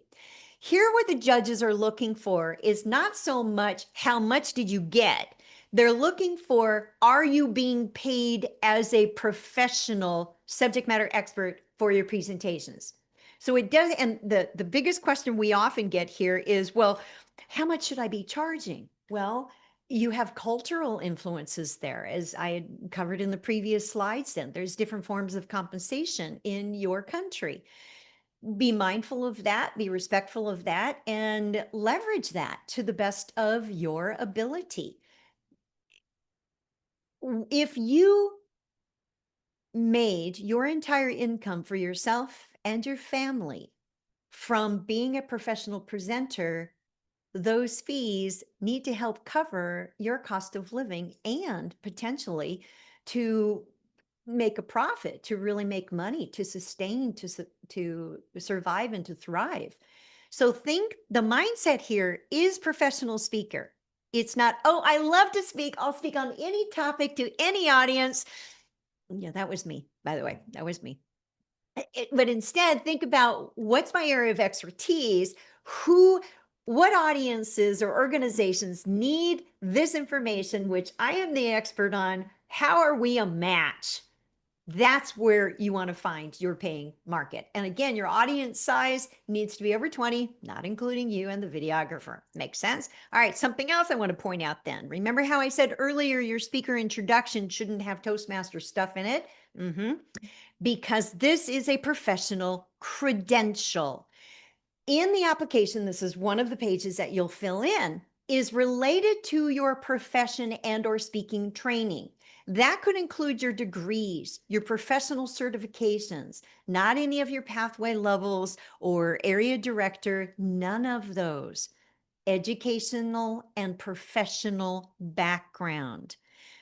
Speaker 3: Here, what the judges are looking for is not so much how much did you get. They're looking for, are you being paid as a professional subject matter expert for your presentations? So it does, and the biggest question we often get here is, well, how much should I be charging? Well, you have cultural influences there, as I had covered in the previous slides. Then there's different forms of compensation in your country. Be mindful of that, be respectful of that, and leverage that to the best of your ability. If you made your entire income for yourself and your family from being a professional presenter, those fees need to help cover your cost of living and potentially to make a profit, to really make money, to sustain, to survive and to thrive. So think the mindset here is professional speaker. It's not, oh, I love to speak. I'll speak on any topic to any audience. Yeah, that was me, by the way. That was me. But instead, think about what's my area of expertise? What audiences or organizations need this information, which I am the expert on? How are we a match? That's where you want to find your paying market. And again, your audience size needs to be over 20, not including you and the videographer. Makes sense? All right, something else I want to point out then. Remember how I said earlier your speaker introduction shouldn't have Toastmasters stuff in it? Because this is a professional credential. In the application, this is one of the pages that you'll fill in, is related to your profession and or speaking training. That could include your degrees, your professional certifications, not any of your pathway levels or area director, none of those. Educational and professional background.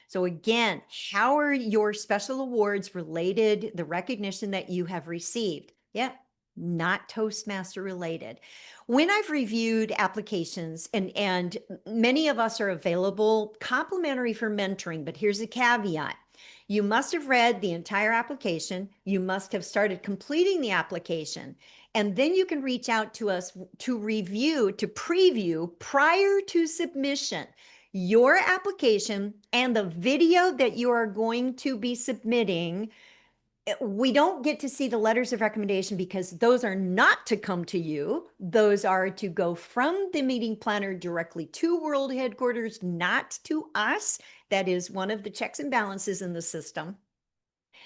Speaker 3: So again, how are your special awards related, the recognition that you have received? Yep, not Toastmaster related. When I've reviewed applications, and many of us are available complimentary for mentoring, but here's a caveat. You must have read the entire application. You must have started completing the application. And then you can reach out to us to review, to preview prior to submission your application and the video that you are going to be submitting. We don't get to see the letters of recommendation because those are not to come to you. Those are to go from the meeting planner directly to World Headquarters, not to us. That is one of the checks and balances in the system.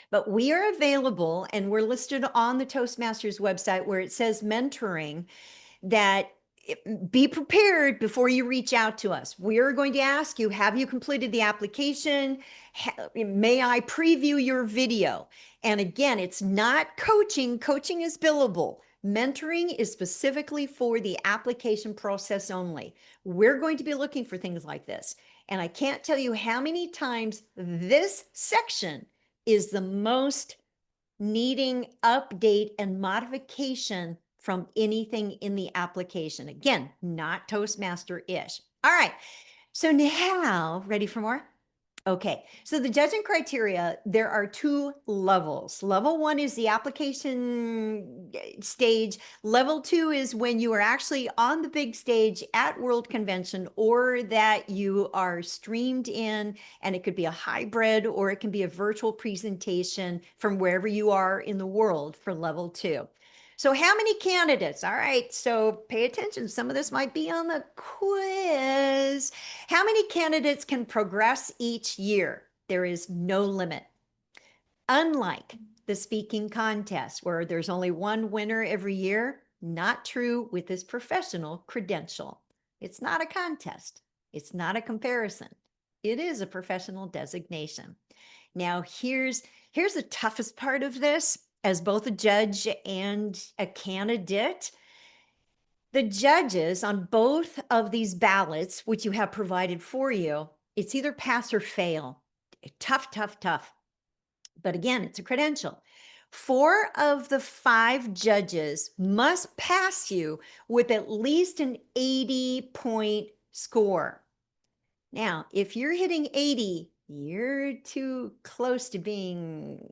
Speaker 3: But we are available, and we're listed on the Toastmasters website where it says mentoring, that be prepared before you reach out to us. We are going to ask you, have you completed the application? May I preview your video? And again, it's not coaching. Coaching is billable. Mentoring is specifically for the application process only. We're going to be looking for things like this. And I can't tell you how many times this section is the most needing update and modification from anything in the application. Again, not Toastmaster-ish. All right, so now, ready for more? Okay, so the judging criteria, there are 2 levels. Level 1 is the application stage. Level 2 is when you are actually on the big stage at World Convention, or that you are streamed in, and it could be a hybrid or it can be a virtual presentation from wherever you are in the world for level 2. So how many candidates? All right, so pay attention. Some of this might be on the quiz. How many candidates can progress each year? There is no limit. Unlike the speaking contest, where there's only one winner every year, not true with this professional credential. It's not a contest. It's not a comparison. It is a professional designation. Now, here's the toughest part of this. As both a judge and a candidate, The judges on both of these ballots, which you have provided for you, it's either pass or fail. Tough, tough, tough. But again, it's a credential. 4 of the 5 judges must pass you with at least an 80-point score. Now, if you're hitting 80, you're too close to being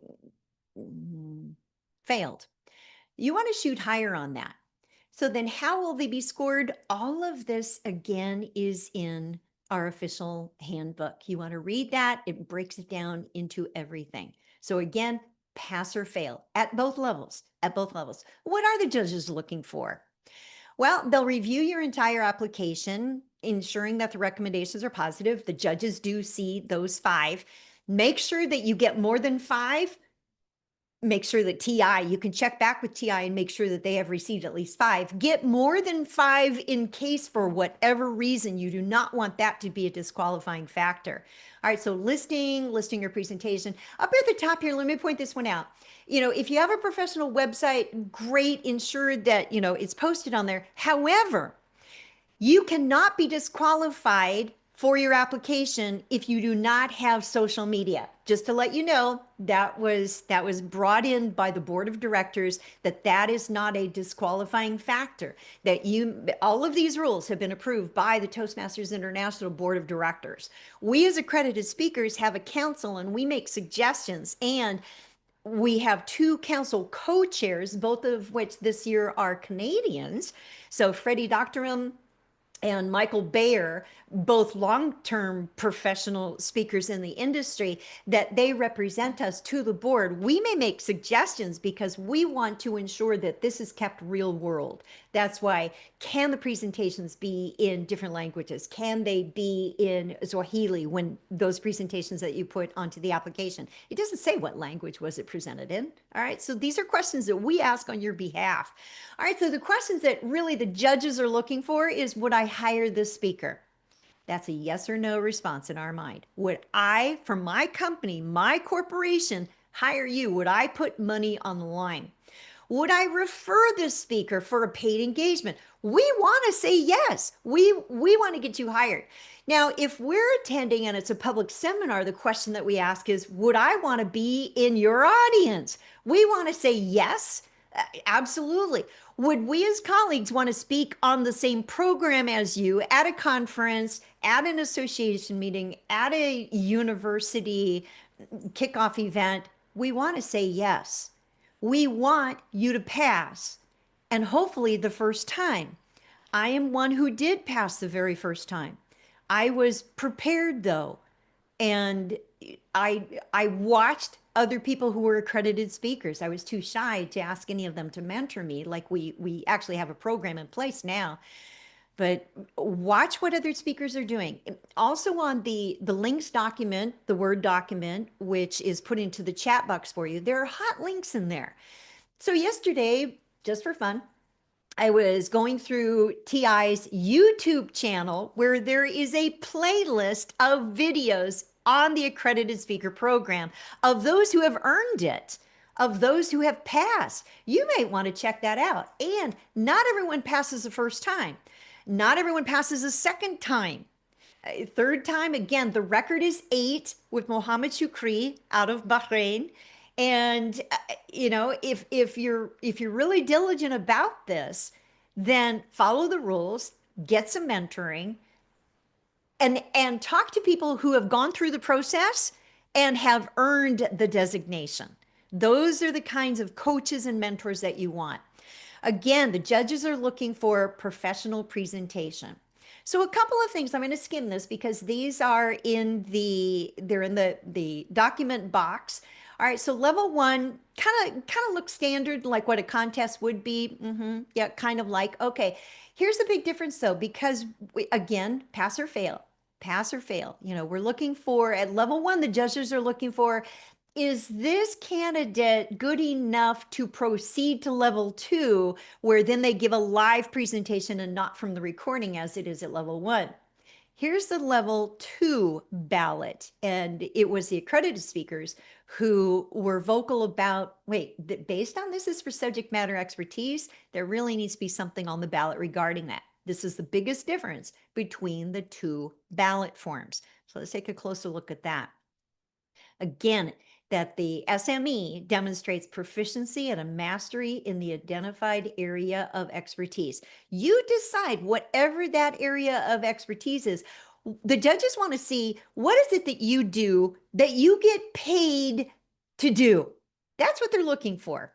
Speaker 3: failed. You want to shoot higher on that. So then how will they be scored? All of this, again, is in our official handbook. You want to read that. It breaks it down into everything. So again, pass or fail at both levels, at both levels. What are the judges looking for? Well, they'll review your entire application, ensuring that the recommendations are positive. The judges do see those 5. Make sure that you get more than 5. Make sure that TI, you can check back with TI and make sure that they have received at least 5. Get more than 5 in case for whatever reason you do not want that to be a disqualifying factor. All right, so listing your presentation. Up at the top here, let me point this one out. If you have a professional website, great, ensure that, it's posted on there. However, you cannot be disqualified for your application if you do not have social media. Just to let you know, that was brought in by the board of directors, that is not a disqualifying factor. All of these rules have been approved by the Toastmasters International board of directors. We as accredited speakers have a council and we make suggestions, and we have 2 council co-chairs, both of which this year are Canadians. So Freddie Doctorum and Michael Bayer, both long-term professional speakers in the industry, that they represent us to the board. We may make suggestions because we want to ensure that this is kept real world. That's why, can the presentations be in different languages? Can they be in Swahili when those presentations that you put onto the application? It doesn't say what language was it presented in. All right, so these are questions that we ask on your behalf. All right, so the questions that really the judges are looking for is, would I hire this speaker? That's a yes or no response in our mind. Would I, for my company, my corporation, hire you? Would I put money on the line? Would I refer this speaker for a paid engagement? We want to say yes. We want to get you hired. Now, if we're attending and it's a public seminar, the question that we ask is, would I want to be in your audience? We want to say yes, absolutely. Would we as colleagues want to speak on the same program as you at a conference, at an association meeting, at a university kickoff event? We want to say yes. We want you to pass, and hopefully the first time. I am one who did pass the very first time. I was prepared though, and I watched other people who were accredited speakers. I was too shy to ask any of them to mentor me. Like we actually have a program in place now. But watch what other speakers are doing. Also on the links document, the Word document, which is put into the chat box for you, there are hot links in there. So yesterday, just for fun, I was going through TI's YouTube channel where there is a playlist of videos on the Accredited Speaker Program of those who have earned it, of those who have passed. You may want to check that out. And not everyone passes the first time. Not everyone passes a second time. Third time, again, the record is 8 with Mohammed Shukri out of Bahrain. And if you're really diligent about this, then follow the rules, get some mentoring, and talk to people who have gone through the process and have earned the designation. Those are the kinds of coaches and mentors that you want. Again, the judges are looking for professional presentation. So a couple of things, I'm going to skim this because these are they're in the document box. All right, so level 1 kind of looks standard, like what a contest would be. Yeah, kind of like. Okay, here's the big difference though, because again, pass or fail. Pass or fail. We're looking for, at level 1, the judges are looking for, is this candidate good enough to proceed to level 2, where then they give a live presentation and not from the recording as it is at level 1? Here's the level 2 ballot. And it was the accredited speakers who were vocal about, wait, based on this is for subject matter expertise, there really needs to be something on the ballot regarding that. This is the biggest difference between the 2 ballot forms. So let's take a closer look at that. Again, that the SME demonstrates proficiency and a mastery in the identified area of expertise. You decide whatever that area of expertise is. The judges want to see, what is it that you do that you get paid to do? That's what they're looking for.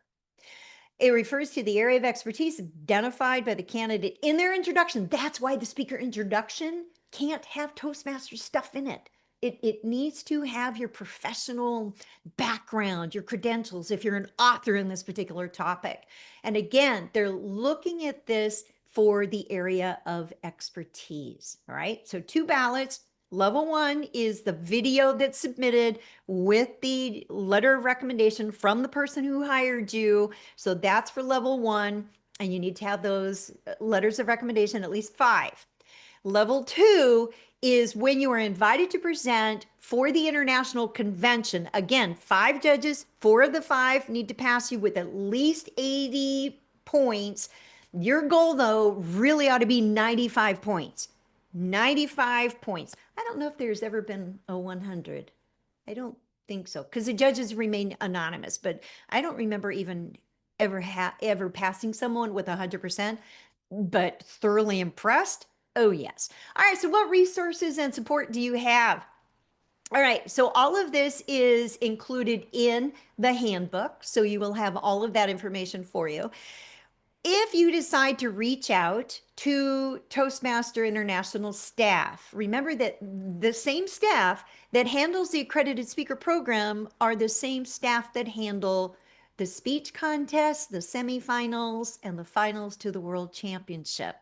Speaker 3: It refers to the area of expertise identified by the candidate in their introduction. That's why the speaker introduction can't have Toastmasters stuff in it. It needs to have your professional background, your credentials, if you're an author in this particular topic. And again, they're looking at this for the area of expertise. All right, so 2 ballots. Level 1 is the video that's submitted with the letter of recommendation from the person who hired you. So that's for level 1, and you need to have those letters of recommendation, at least 5. Level 2 is when you are invited to present for the international convention. Again, 5 judges, 4 of the 5 need to pass you with at least 80 points. Your goal, though, really ought to be 95 points. 95 points. I don't know if there's ever been a 100. I don't think so, because the judges remain anonymous, but I don't remember even ever passing someone with 100%, but thoroughly impressed. Oh, yes. All right. So what resources and support do you have? All right. So all of this is included in the handbook. So you will have all of that information for you. If you decide to reach out to Toastmaster International staff, remember that the same staff that handles the Accredited Speaker Program are the same staff that handle the speech contest, the semifinals, and the finals to the World Championship.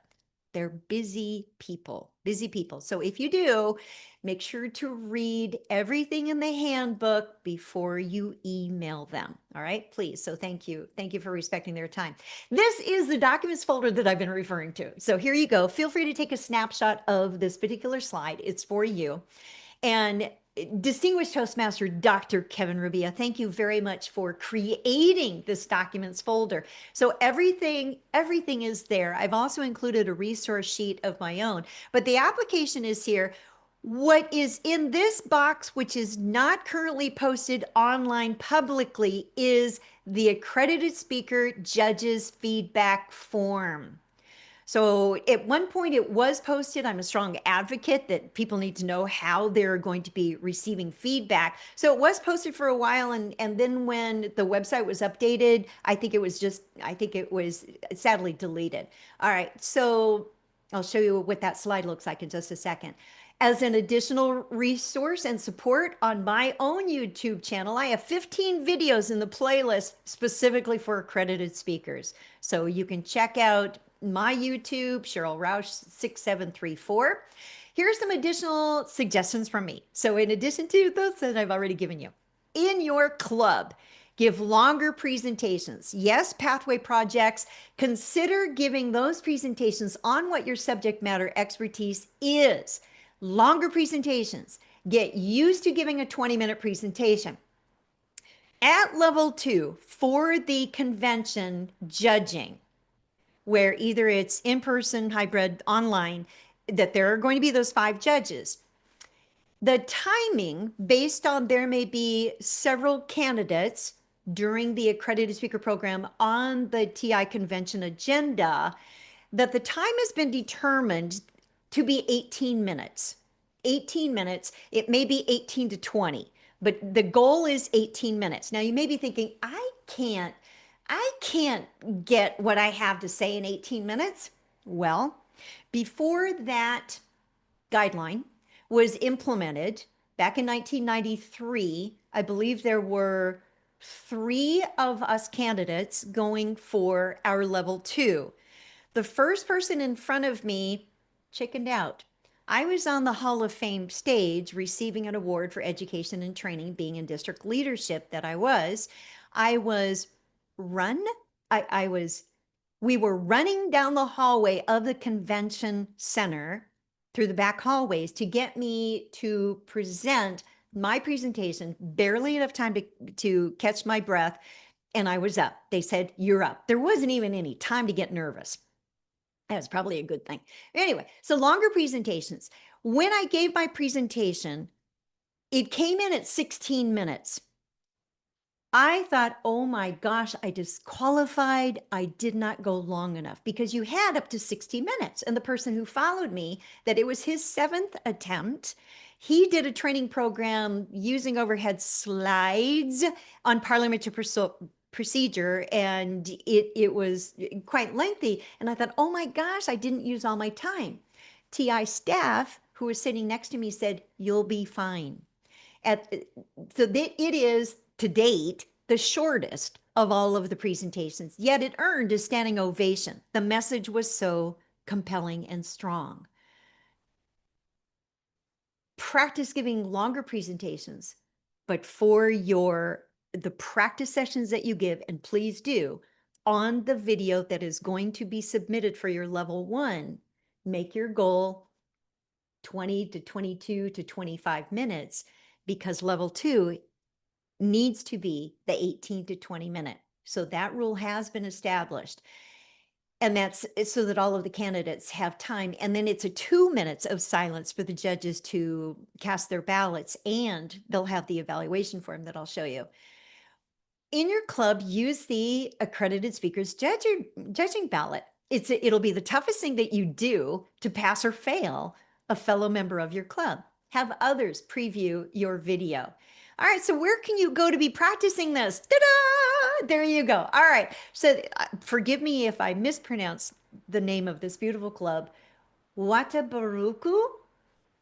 Speaker 3: They're busy people, busy people. So if you do, make sure to read everything in the handbook before you email them. All right, please. So thank you. Thank you for respecting their time. This is the documents folder that I've been referring to. So here you go. Feel free to take a snapshot of this particular slide. It's for you. And distinguished Toastmaster Dr. Kevin Rubia, thank you very much for creating this documents folder. So everything is there. I've also included a resource sheet of my own, but the application is here. What is in this box, which is not currently posted online publicly, is the Accredited Speaker Judges Feedback Form. So at one point it was posted. I'm a strong advocate that people need to know how they're going to be receiving feedback. So it was posted for a while, and then when the website was updated, I think it was sadly deleted. All right, so I'll show you what that slide looks like in just a second. As an additional resource and support on my own YouTube channel, I have 15 videos in the playlist specifically for accredited speakers. So you can check out my YouTube, Cheryl Roush 6734. Here are some additional suggestions from me. So in addition to those that I've already given you, in your club, give longer presentations. Yes, pathway projects, consider giving those presentations on what your subject matter expertise is. Longer presentations. Get used to giving a 20-minute presentation. At level 2, for the convention judging, where either it's in-person, hybrid, online, that there are going to be those 5 judges. The timing, based on there may be several candidates during the Accredited Speaker Program on the TI convention agenda, that the time has been determined to be 18 minutes. 18 minutes, it may be 18 to 20, but the goal is 18 minutes. Now you may be thinking, I can't get what I have to say in 18 minutes. Well, before that guideline was implemented back in 1993, I believe there were 3 of us candidates going for our level 2. The first person in front of me chickened out. I was on the Hall of Fame stage receiving an award for education and training, being in district leadership that I was. We were running down the hallway of the convention center, through the back hallways to get me to present my presentation, barely enough time to catch my breath. And I was up. They said, "You're up." There wasn't even any time to get nervous. That was probably a good thing. Anyway, so longer presentations. When I gave my presentation, it came in at 16 minutes. I thought, oh my gosh, I disqualified. I did not go long enough, because you had up to 60 minutes. And the person who followed me, that it was his 7th attempt. He did a training program using overhead slides on parliamentary procedure, and it was quite lengthy. And I thought, oh my gosh, I didn't use all my time. TI staff who was sitting next to me said, "You'll be fine." So that it is, to date, the shortest of all of the presentations, yet it earned a standing ovation. The message was so compelling and strong. Practice giving longer presentations, but for the practice sessions that you give, and please do, on the video that is going to be submitted for your level 1, make your goal 20 to 22 to 25 minutes, because level 2 needs to be the 18 to 20 minute. So that rule has been established. And that's so that all of the candidates have time. And then it's a 2 minutes of silence for the judges to cast their ballots, and they'll have the evaluation form that I'll show you. In your club, use the accredited speakers judging ballot. It'll be the toughest thing that you do to pass or fail a fellow member of your club. Have others preview your video. All right, so where can you go to be practicing this? Ta-da! There you go. All right, so forgive me if I mispronounce the name of this beautiful club. Watabaruku?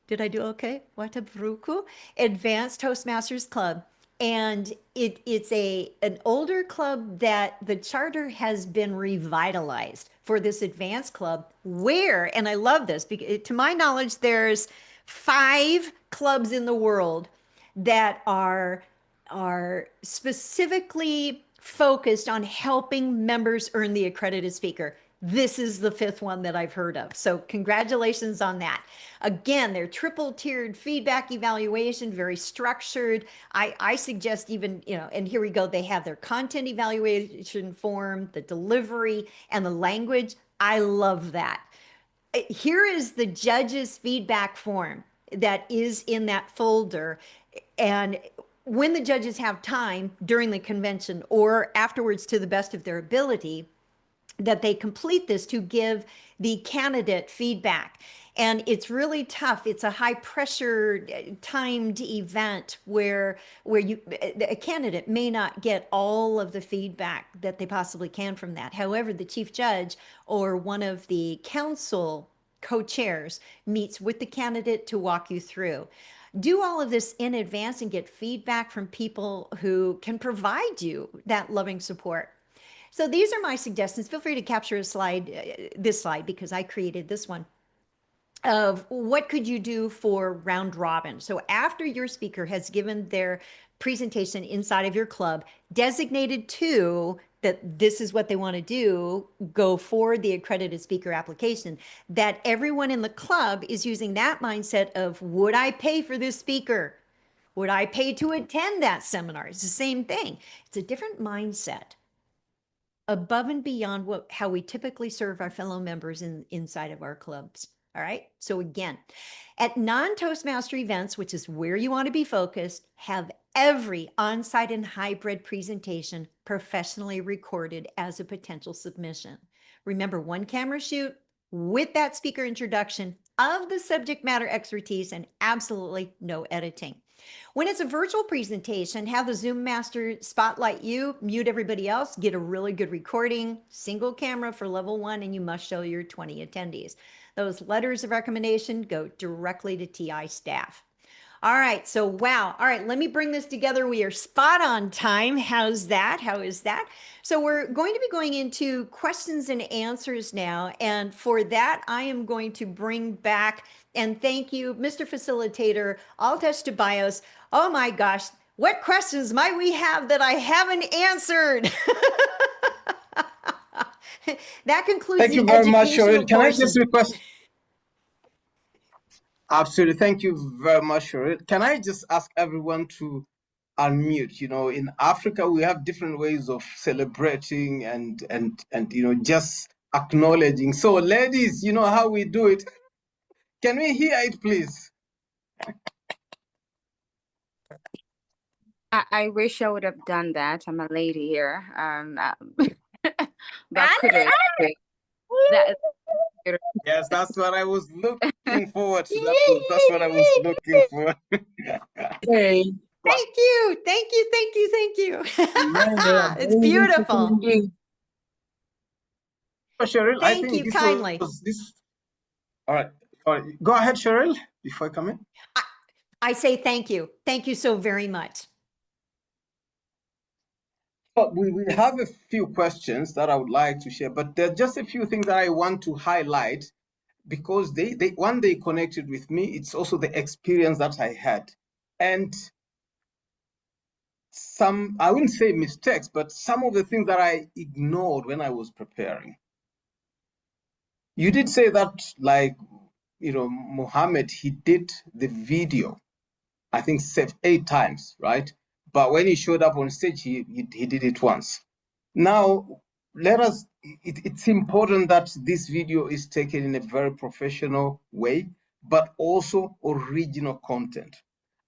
Speaker 3: Did I do okay? Watabaruku? Advanced Toastmasters Club. And it's an older club that the charter has been revitalized for this advanced club, where, and I love this, because to my knowledge, there's 5 clubs in the world that are specifically focused on helping members earn the accredited speaker. This is the 5th one that I've heard of. So congratulations on that. Again, they're triple tiered feedback evaluation, very structured. I suggest even, and here we go, they have their content evaluation form, the delivery, and the language. I love that. Here is the judge's feedback form that is in that folder. And when the judges have time during the convention or afterwards, to the best of their ability, that they complete this to give the candidate feedback. And it's really tough. It's a high pressure timed event where a candidate may not get all of the feedback that they possibly can from that. However, the chief judge or one of the council co-chairs meets with the candidate to walk you through. Do all of this in advance and get feedback from people who can provide you that loving support. So these are my suggestions. Feel free to capture a slide, this slide, because I created this one, of what could you do for round robin. So after your speaker has given their presentation inside of your club, designated 2 that this is what they want to do, go for the accredited speaker application, that everyone in the club is using that mindset of, would I pay for this speaker? Would I pay to attend that seminar? It's the same thing. It's a different mindset, above and beyond how we typically serve our fellow members inside of our clubs. All right. So again, at non-Toastmaster events, which is where you want to be focused, have every on-site and hybrid presentation professionally recorded as a potential submission. Remember, 1 camera shoot with that speaker introduction of the subject matter expertise, and absolutely no editing. When it's a virtual presentation, have the Zoom master spotlight you, mute everybody else, get a really good recording, single camera for level 1, and you must show your 20 attendees. Those letters of recommendation go directly to TI staff. All right, so wow. All right, let me bring this together. We are spot on time. How's that? How is that? So we're going to be going into questions and answers now. And for that, I am going to bring back, and thank you, Mr. Facilitator, Altesh Tobias. Oh my gosh, what questions might we have that I haven't answered? That concludes
Speaker 2: Thank you
Speaker 3: the
Speaker 2: very much,
Speaker 3: educational
Speaker 2: Cheryl. Can I
Speaker 3: portion.
Speaker 2: just request? Absolutely. Thank you very much, Cheryl. Can I just ask everyone to unmute? You know, in Africa, we have different ways of celebrating and you know, just acknowledging. So, ladies, you know how we do it. Can we hear it, please?
Speaker 4: I wish I would have done that. I'm a lady here. But kudos. That,
Speaker 2: Yes, that's what I was looking forward to. That's what I was looking for.
Speaker 5: Hey,
Speaker 3: Thank you. Thank you. Thank you. Thank you.
Speaker 5: yeah,
Speaker 3: It's beautiful.
Speaker 2: Cheryl, I
Speaker 3: Thank
Speaker 2: think
Speaker 3: you
Speaker 2: this
Speaker 3: kindly.
Speaker 2: was this. All right. All right. Go ahead, Cheryl, before I come in.
Speaker 3: I say thank you. Thank you so very much.
Speaker 2: But we have a few questions that I would like to share, but there are just a few things that I want to highlight because they connected with me. It's also the experience that I had. And some, I wouldn't say mistakes, but some of the things that I ignored when I was preparing. You did say that, like, you know, Mohammed, he did the video, I think 8 times, right? But when he showed up on stage, he did it once. Now, it's important that this video is taken in a very professional way, but also original content.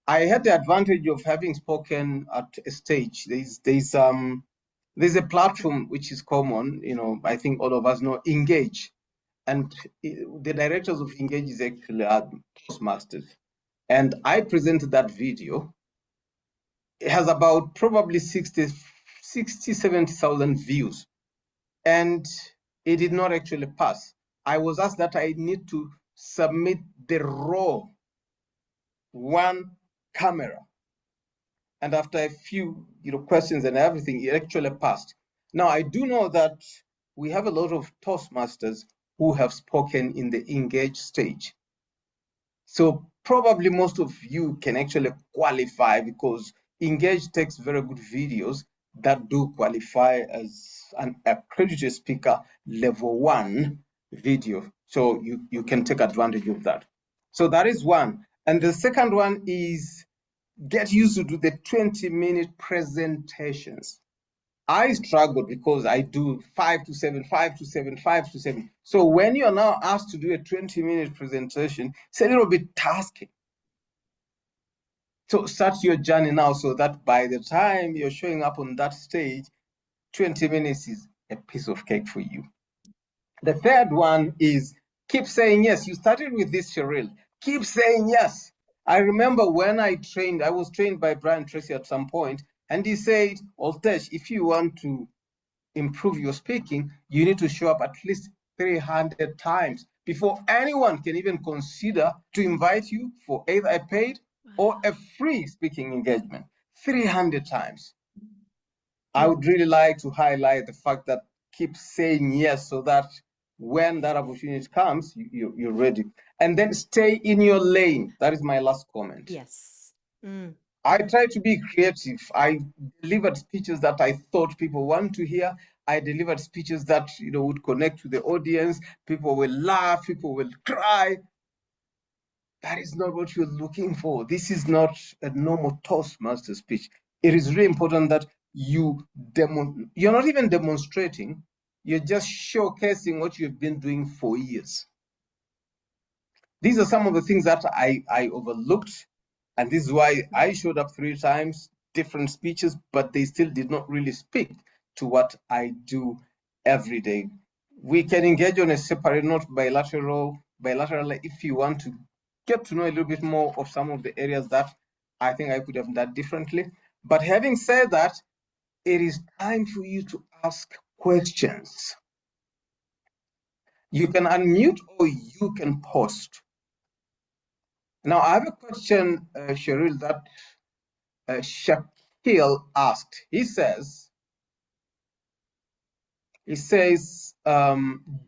Speaker 2: I had the advantage of having spoken at a stage. There's a platform which is common, you know, I think all of us know, Engage. And the directors of Engage is actually Toastmasters. And I presented that video. It has about probably 70,000 views. And it did not actually pass. I was asked that I need to submit the raw one camera. And after a few questions and everything, it actually passed. Now, I do know that we have a lot of Toastmasters who have spoken in the Engage stage. So probably most of you can actually qualify because Engage takes very good videos that do qualify as an accredited speaker level 1 video. So you can take advantage of that. So that is one. And the second one is get used to do the 20-minute presentations. I struggle because I do 5 to 7, 5 to 7, 5 to 7. So when you're now asked to do a 20-minute presentation, it's a little bit tasking. So start your journey now so that by the time you're showing up on that stage, 20 minutes is a piece of cake for you. The third one is keep saying yes. You started with this, Cheryl. Keep saying yes. I remember when I was trained by Brian Tracy at some point, and he said, Oltesh, if you want to improve your speaking, you need to show up at least 300 times before anyone can even consider to invite you for either a paid or a free speaking engagement. 300 times. I would really like to highlight the fact that keep saying yes so that when that opportunity comes, you're ready. And then stay in your lane. That is my last comment.
Speaker 3: Yes.
Speaker 2: I try to be creative. I delivered speeches that I thought people want to hear. I delivered speeches that would connect to the audience. People will laugh. People will cry. That is not what you're looking for. This is not a normal Toastmaster speech. It is really important that you're not even demonstrating. You're just showcasing what you've been doing for years. These are some of the things that I overlooked. And this is why I showed up 3 times, different speeches, but they still did not really speak to what I do every day. We can engage on a separate note bilaterally if you want to get to know a little bit more of some of the areas that I think I could have done differently. But having said that, it is time for you to ask questions. You can unmute or you can post. Now, I have a question, Cheryl, that Shakil asked. He says,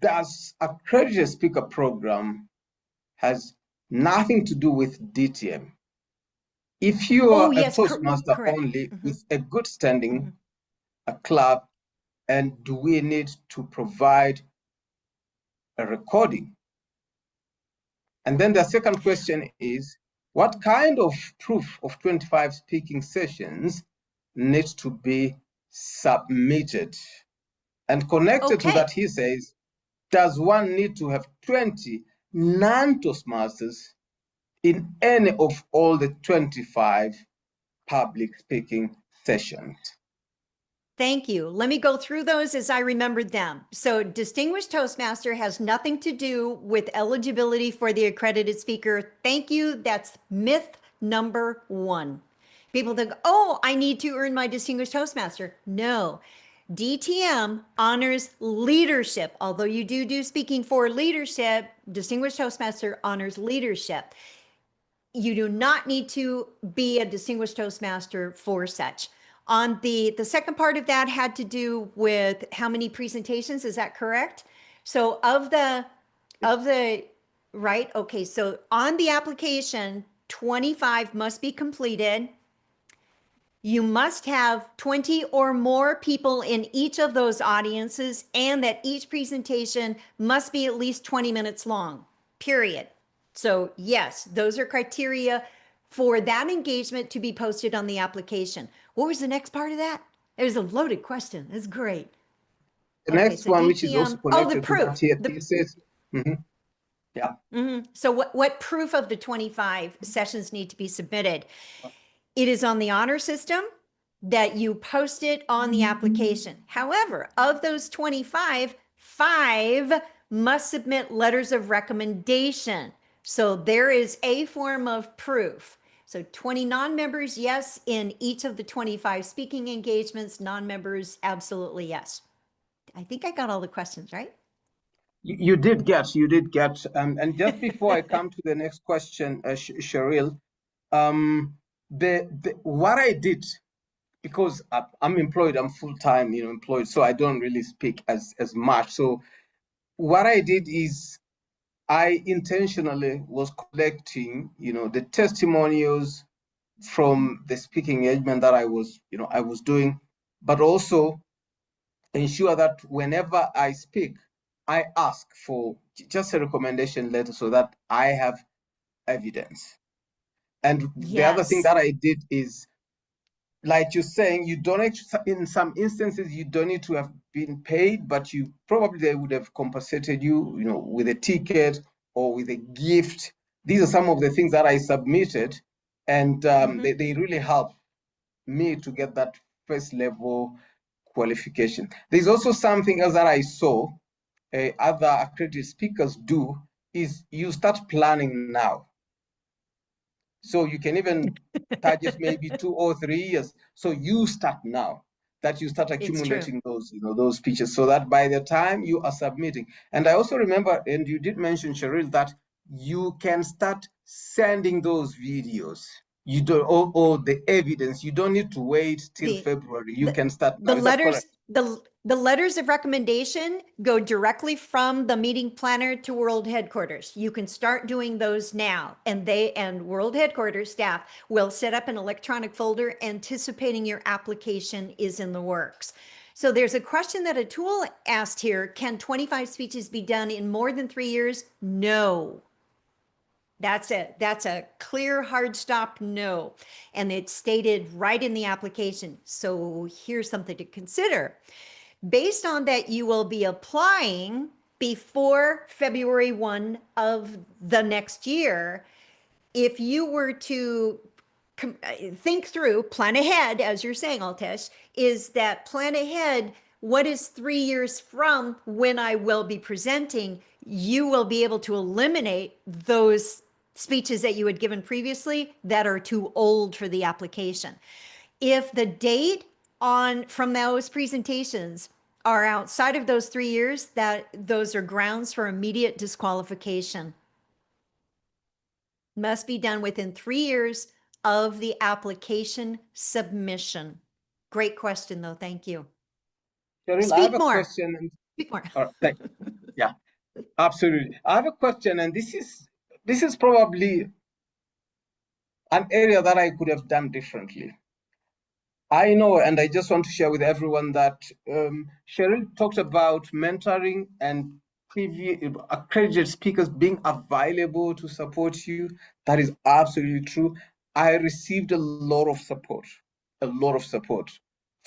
Speaker 2: does accredited speaker program has nothing to do with DTM? If you are a Toastmaster only with a good standing, a club, and do we need to provide a recording? And then the second question is, what kind of proof of 25 speaking sessions needs to be submitted? And connected to that, he says, does one need to have 20 non-Toastmasters in any of all the 25 public speaking sessions?
Speaker 3: Thank you. Let me go through those as I remembered them. So Distinguished Toastmaster has nothing to do with eligibility for the accredited speaker. Thank you. That's myth number one. People think, oh, I need to earn my Distinguished Toastmaster. No. DTM honors leadership. Although you do speaking for leadership, Distinguished Toastmaster honors leadership. You do not need to be a Distinguished Toastmaster for such. On the second part of that had to do with how many presentations, is that correct? So of the, right, okay, so on the application, 25 must be completed. You must have 20 or more people in each of those audiences, and that each presentation must be at least 20 minutes long, period. So yes, those are criteria for that engagement to be posted on the application. What was the next part of that? It was a loaded question. That's great.
Speaker 2: The
Speaker 3: Okay,
Speaker 2: next
Speaker 3: so
Speaker 2: one, which is also
Speaker 3: DTM,
Speaker 2: connected
Speaker 3: the proof.
Speaker 2: to that, he says, yeah.
Speaker 3: So what proof of the 25 sessions need to be submitted? It is on the honor system that you post it on the application. However, of those 25, 5 must submit letters of recommendation. So there is a form of proof. So 20 non-members, yes, in each of the 25 speaking engagements, non-members, absolutely yes. I think I got all the questions, right?
Speaker 2: You did get. And just before I come to the next question, Cheryl, what I did, because I'm employed, I'm full-time, employed, so I don't really speak as much. So what I did is I intentionally was collecting, the testimonials from the speaking engagement that I was doing, but also ensure that whenever I speak, I ask for just a recommendation letter so that I have evidence. And the other thing that I did is, like you're saying, you donate, in some instances, you don't need to have been paid, but they would have compensated you, with a ticket or with a gift. These are some of the things that I submitted, and they really help me to get that first level qualification. There's also something else that I saw other accredited speakers do, is you start planning now. So you can even target maybe 2 or 3 years. So you start now, that you start accumulating those, those speeches, so that by the time you are submitting. And I also remember, and you did mention, Cheryl, that you can start sending those videos. You don't, or the evidence. You don't need to wait till February. You can start now.
Speaker 3: The letters, the letters of recommendation go directly from the meeting planner to World Headquarters. You can start doing those now, and World Headquarters staff will set up an electronic folder anticipating your application is in the works. So there's a question that Atul asked here: can 25 speeches be done in more than 3 years? No. That's it. That's a clear, hard stop, no. And it's stated right in the application. So here's something to consider. Based on that, you will be applying before February 1 of the next year. If you were to think through, plan ahead, as you're saying, Altesh, is that plan ahead, what is 3 years from when I will be presenting, you will be able to eliminate those speeches that you had given previously that are too old for the application. If the date from those presentations are outside of those 3 years, those are grounds for immediate disqualification. Must be done within 3 years of the application submission. Great question, though. Thank you.
Speaker 2: Cheryl, I have a question.
Speaker 3: Speak more.
Speaker 2: Yeah, absolutely. I have a question, and this is probably an area that I could have done differently. I know, and I just want to share with everyone that Cheryl talked about mentoring and accredited speakers being available to support you. That is absolutely true. I received a lot of support, a lot of support.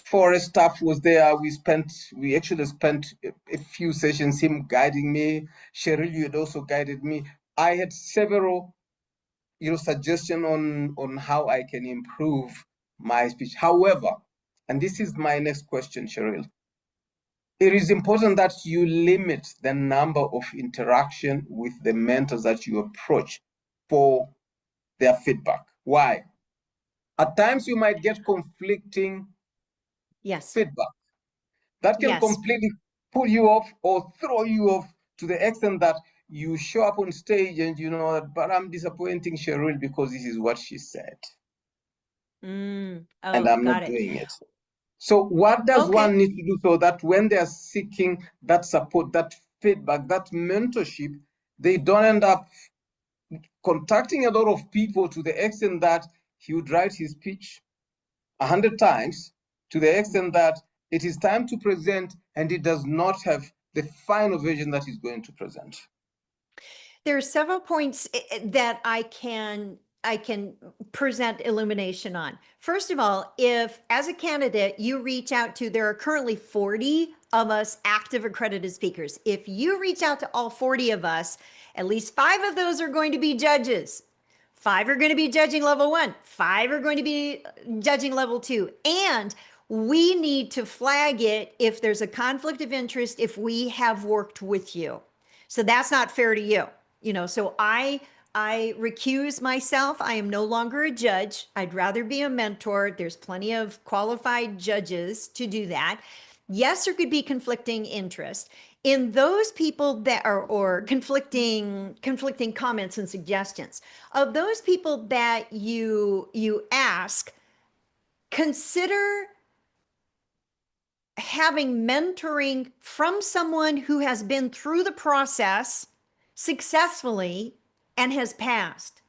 Speaker 2: Forest staff was there. We actually spent a few sessions, him guiding me. Cheryl, you had also guided me. I had several, suggestion on how I can improve my speech. However, and this is my next question, Cheryl, it is important that you limit the number of interaction with the mentors that you approach for their feedback. Why? At times you might get conflicting feedback that can completely pull you off or throw you off to the extent that you show up on stage and but I'm disappointing Cheryl because this is what she said. And I'm not doing it. So what does one need to do so that when they're seeking that support, that feedback, that mentorship, they don't end up contacting a lot of people to the extent that he would write his speech 100 times, to the extent that it is time to present and it does not have the final version that he's going to present?
Speaker 3: There are several points that I can present illumination on. First of all, if as a candidate you reach out to, there are currently 40 of us active accredited speakers. If you reach out to all 40 of us, at least 5 of those are going to be judges. 5 are going to be judging level 1. 5 are going to be judging level 2. And we need to flag it if there's a conflict of interest, if we have worked with you. So that's not fair to you. So I recuse myself. I am no longer a judge. I'd rather be a mentor. There's plenty of qualified judges to do that. Yes, there could be conflicting interest in those people that are, or conflicting comments and suggestions. Of those people that you ask, consider having mentoring from someone who has been through the process successfully and has passed.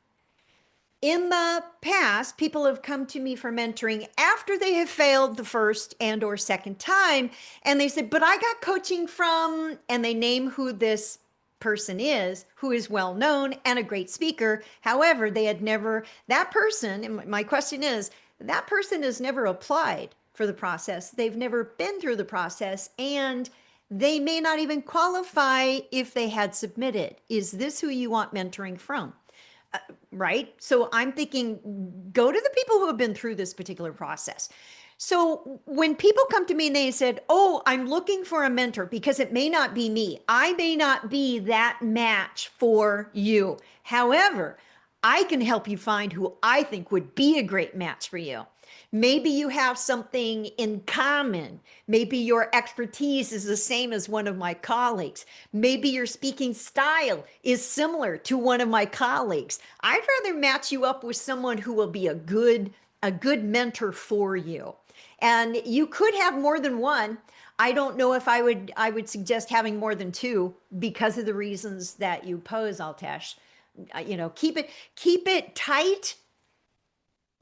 Speaker 3: In the past, people have come to me for mentoring after they have failed the first and or second time. And they said, but I got coaching from, and they name who this person is, who is well known and a great speaker. However, they had never, that person, and my question is, that person has never applied for the process. They've never been through the process, and they may not even qualify if they had submitted. Is this who you want mentoring from? Right? So I'm thinking, go to the people who have been through this particular process. So when people come to me and they said, oh, I'm looking for a mentor, because it may not be me. I may not be that match for you. However, I can help you find who I think would be a great match for you. Maybe you have something in common. Maybe your expertise is the same as one of my colleagues. Maybe your speaking style is similar to one of my colleagues. I'd rather match you up with someone who will be a good mentor for you. And you could have more than one. I don't know if I would suggest having more than 2 because of the reasons that you pose, Altesh. Keep it tight.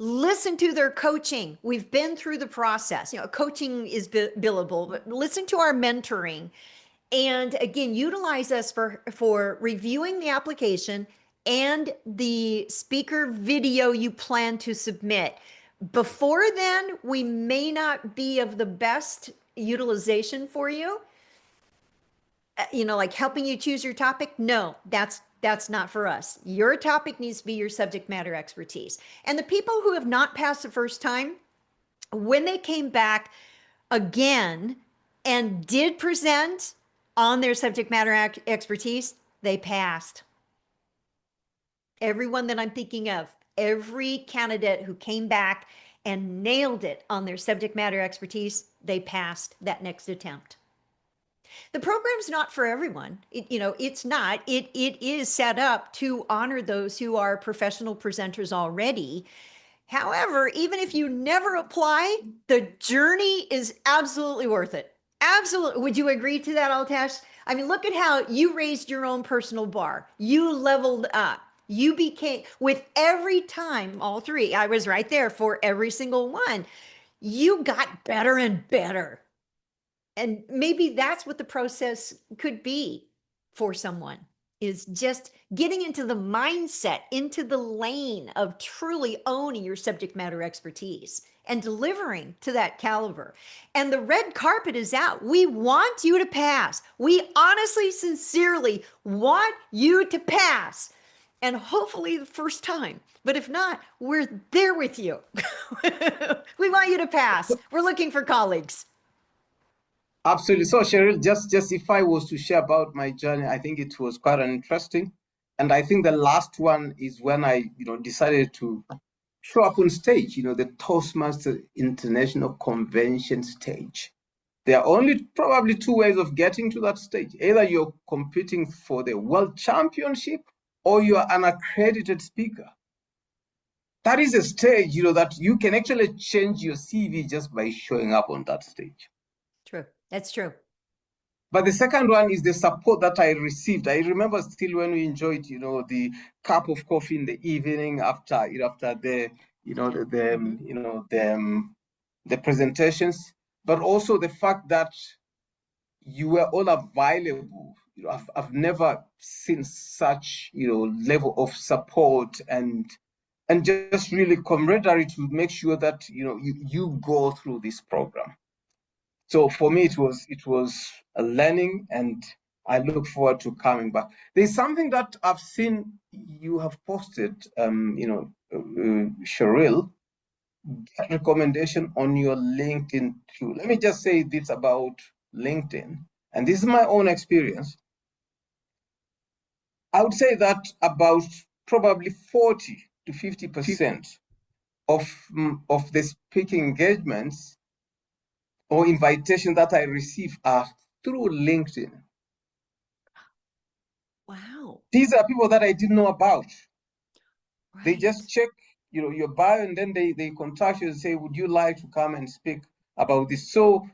Speaker 3: Listen to their coaching. We've been through the process. Coaching is billable, but listen to our mentoring. And again, utilize us for reviewing the application and the speaker video you plan to submit. Before then, we may not be of the best utilization for you. Like helping you choose your topic. No, that's not for us. Your topic needs to be your subject matter expertise. And the people who have not passed the first time, when they came back again and did present on their subject matter expertise, they passed. Everyone that I'm thinking of, every candidate who came back and nailed it on their subject matter expertise, they passed that next attempt. The program's not for everyone. It's not. It is set up to honor those who are professional presenters already. However, even if you never apply, the journey is absolutely worth it. Absolutely. Would you agree to that, Altesh? I mean, look at how you raised your own personal bar. You leveled up. You became, with every time, all 3, I was right there for every single one. You got better and better. And maybe that's what the process could be for someone is just getting into the mindset, into the lane of truly owning your subject matter expertise and delivering to that caliber. And the red carpet is out. We want you to pass. We honestly, sincerely want you to pass. And hopefully the first time. But if not, we're there with you. We want you to pass. We're looking for colleagues.
Speaker 2: Absolutely. So Cheryl, just if I was to share about my journey, I think it was quite interesting. And I think the last one is when I, decided to show up on stage, the Toastmasters International Convention stage. There are only probably two ways of getting to that stage. Either you're competing for the World Championship or you are an accredited speaker. That is a stage, that you can actually change your CV just by showing up on that stage.
Speaker 3: True. That's true.
Speaker 2: But the second one is the support that I received. I remember still when we enjoyed, the cup of coffee in the evening after the, the presentations, but also the fact that you were all available. I've never seen such, level of support and just really camaraderie to make sure that, you go through this program. So for me, it was a learning, and I look forward to coming back. There's something that I've seen you have posted, Cheryl, recommendation on your LinkedIn too. Let me just say this about LinkedIn, and this is my own experience. I would say that about probably 40 to 50% of the speaking engagements or invitation that I receive are through LinkedIn.
Speaker 3: Wow.
Speaker 2: These are people that I didn't know about.
Speaker 3: Right.
Speaker 2: They just check, your bio, and then they contact you and say, would you like to come and speak about this? So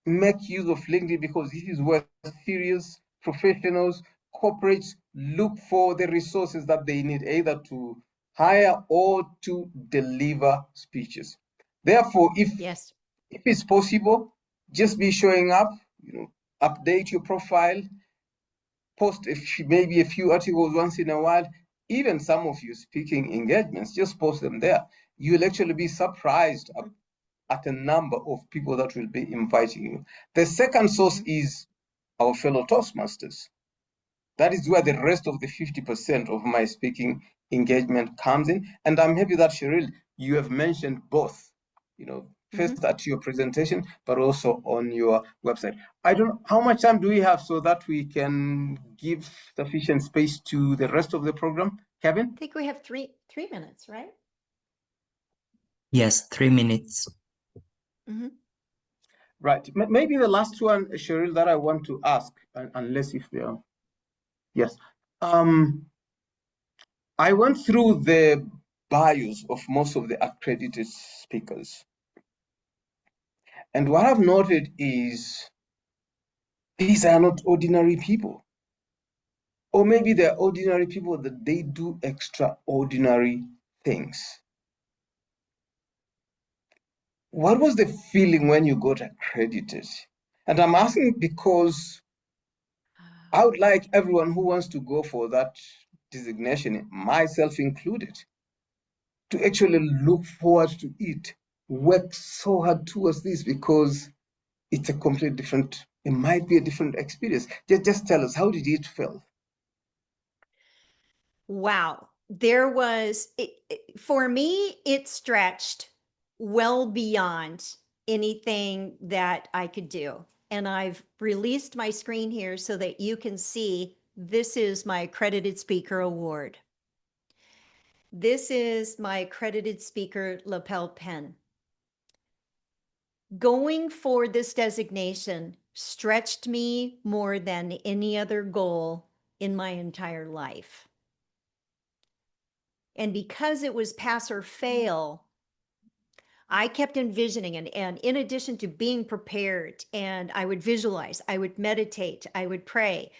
Speaker 2: make use of LinkedIn, because this is where serious professionals, corporates look for the resources that they need, either to hire or to deliver speeches. Therefore, if it's possible, just be showing up, update your profile, post maybe a few articles once in a while, even some of your speaking engagements, just post them there. You'll actually be surprised at the number of people that will be inviting you. The second source is our fellow Toastmasters. That is where the rest of the 50% of my speaking engagement comes in. And I'm happy that, Cheryl, you have mentioned both, first at your presentation, but also on your website. I don't know, how much time do we have so that we can give sufficient space to the rest of the program? Kevin?
Speaker 3: I think we have three minutes, right?
Speaker 1: Yes, 3 minutes.
Speaker 2: Right. Maybe the last one, Cheryl, that I want to ask, unless if there are. Yes. I went through the bios of most of the accredited speakers. And what I've noted is these are not ordinary people. Or maybe they're ordinary people that they do extraordinary things. What was the feeling when you got accredited? And I'm asking because I would like everyone who wants to go for that designation, myself included, to actually look forward to it, work so hard towards this, because it's a completely different, it might be a different experience. Just tell us, how did it feel?
Speaker 3: Wow. There was, for me, it stretched well beyond anything that I could do. And I've released my screen here so that you can see this is my Accredited Speaker Award. This is my Accredited Speaker lapel pin. Going for this designation stretched me more than any other goal in my entire life. And because it was pass or fail, I kept envisioning, and in addition to being prepared, and I would visualize, I would meditate, I would pray.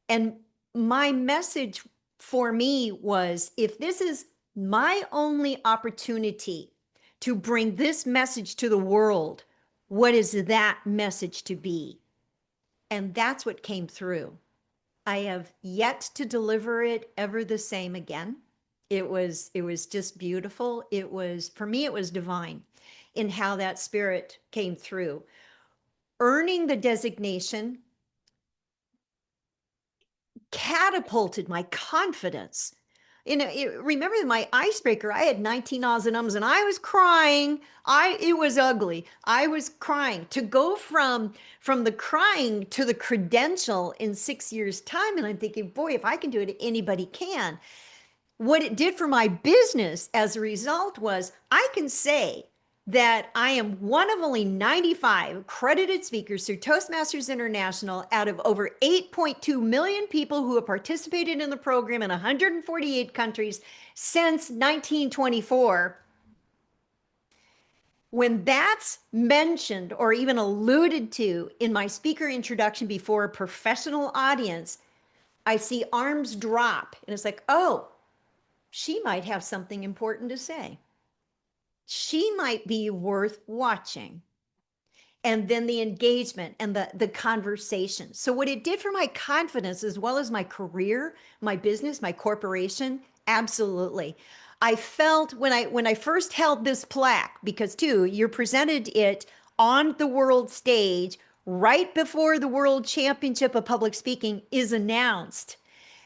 Speaker 3: And my message for me was, if this is my only opportunity to bring this message to the world, what is that message to be? And that's what came through. I have yet to deliver it ever the same again. It was just beautiful. It was, for me, it was divine in how that spirit came through. Earning the designation catapulted my confidence. Remember my icebreaker, I had 19 ahs and ums and I was crying. It was ugly. I was crying. To go from the crying to the credential in 6 years time. And I'm thinking, boy, if I can do it, anybody can. What it did for my business as a result was I can say that I am one of only 95 accredited speakers through Toastmasters International out of over 8.2 million people who have participated in the program in 148 countries since 1924. When that's mentioned or even alluded to in my speaker introduction before a professional audience, I see arms drop and it's like, oh, she might have something important to say. She might be worth watching. And then the engagement and the conversation. So what it did for my confidence as well as my career, my business, my corporation, absolutely. I felt when I first held this plaque, because too, you're presented it on the world stage right before the World Championship of Public Speaking is announced,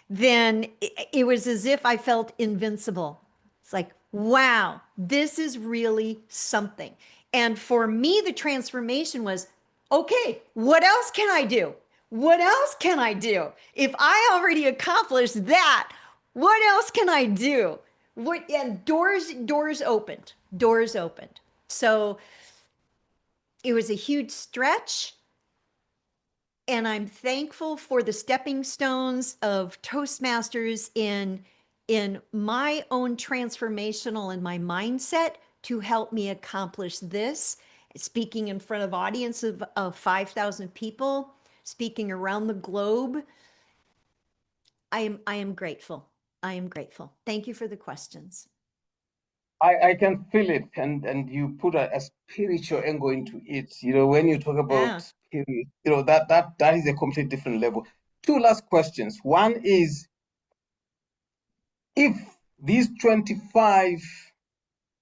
Speaker 3: then it was as if I felt invincible. It's like, wow, this is really something. And for me, the transformation was, okay, what else can I do? What else can I do? If I already accomplished that, what else can I do? And doors opened, doors opened. So it was a huge stretch. And I'm thankful for the stepping stones of Toastmasters in my own transformational and my mindset to help me accomplish this. Speaking in front of audience of 5,000 people, speaking around the globe. I am grateful. I am grateful. Thank you for the questions.
Speaker 2: I can feel it, and you put a spiritual angle into it. You know, when you talk about spirit, you know, that is a completely different level. Two last questions. One is, if these 25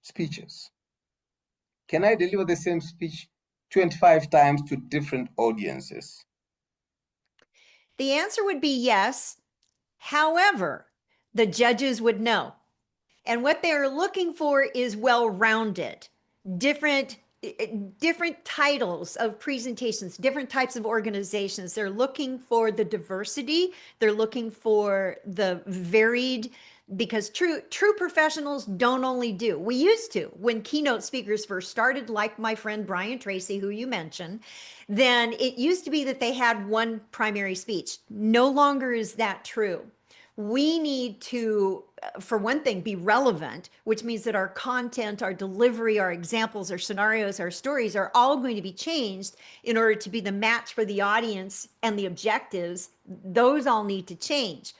Speaker 2: speeches, can I deliver the same speech 25 times to different audiences?
Speaker 3: The answer would be yes. However, the judges would know. And what they are looking for is well-rounded, different titles of presentations, different types of organizations. They're looking for the diversity. They're looking for the varied, because true professionals don't only do. We used to, when keynote speakers first started, like my friend Brian Tracy, who you mentioned, then it used to be that they had one primary speech. No longer is that true. We need to, for one thing, be relevant, which means that our content, our delivery, our examples, our scenarios, our stories are all going to be changed in order to be the match for the audience and the objectives. Those all need to change.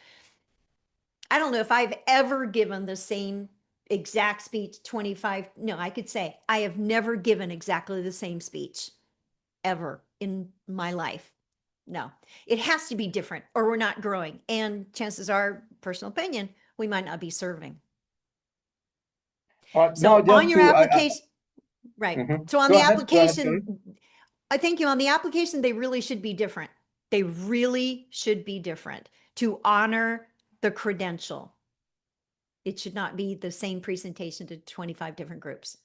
Speaker 3: I don't know if I've ever given the same exact speech 25. No, I could say I have never given exactly the same speech ever in my life. No, it has to be different or we're not growing. And chances are, personal opinion, we might not be serving. So on your application, right. So on the application, I thank you. On the application, they really should be different. They really should be different to honor the credential. It should not be the same presentation to 25 different groups.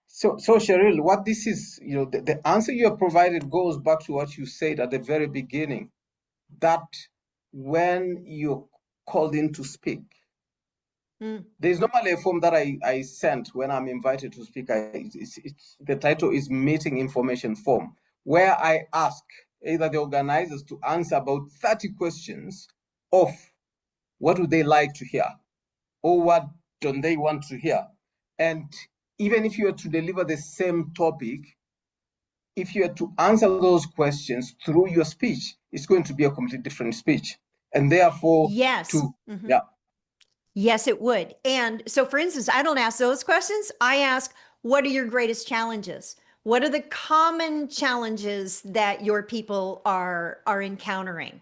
Speaker 2: So Cheryl, what this is, you know, the answer you have provided goes back to what you said at the very beginning, that when you're called in to speak, there's normally a form that I sent when I'm invited to speak. The title is Meeting Information Form, where I ask either the organizers to answer about 30 questions of what would they like to hear or what don't they want to hear. And even if you are to deliver the same topic, if you are to answer those questions through your speech, it's going to be a completely different speech. And therefore,
Speaker 3: yes.
Speaker 2: Yeah.
Speaker 3: Yes, it would. And so, for instance, I don't ask those questions. I ask, what are your greatest challenges? What are the common challenges that your people are encountering?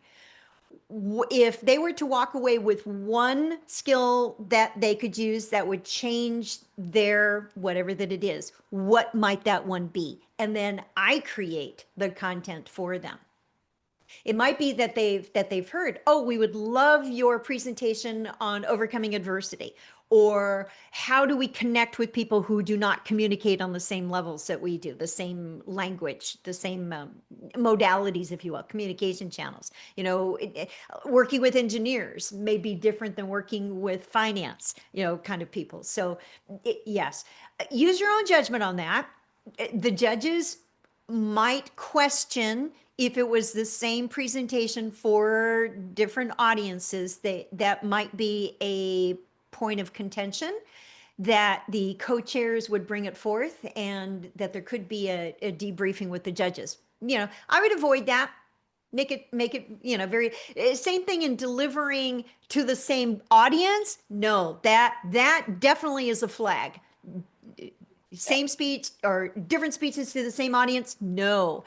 Speaker 3: if they were to walk away with one skill that they could use that would change their whatever that it is, what might that one be? And then I create the content for them. It might be that they've heard, oh, we would love your presentation on overcoming adversity, or how do we connect with people who do not communicate on the same levels that we do, the same language, the same modalities, if you will, communication channels. You know, working with engineers may be different than working with finance, you know, kind of people. So yes, use your own judgment on that. The judges might question if it was the same presentation for different audiences, that might be a point of contention, that the co-chairs would bring it forth, and that there could be a debriefing with the judges. You know, I would avoid that. Make it, you know, very same thing in delivering to the same audience. No, that definitely is a flag. Same speech or different speeches to the same audience? No.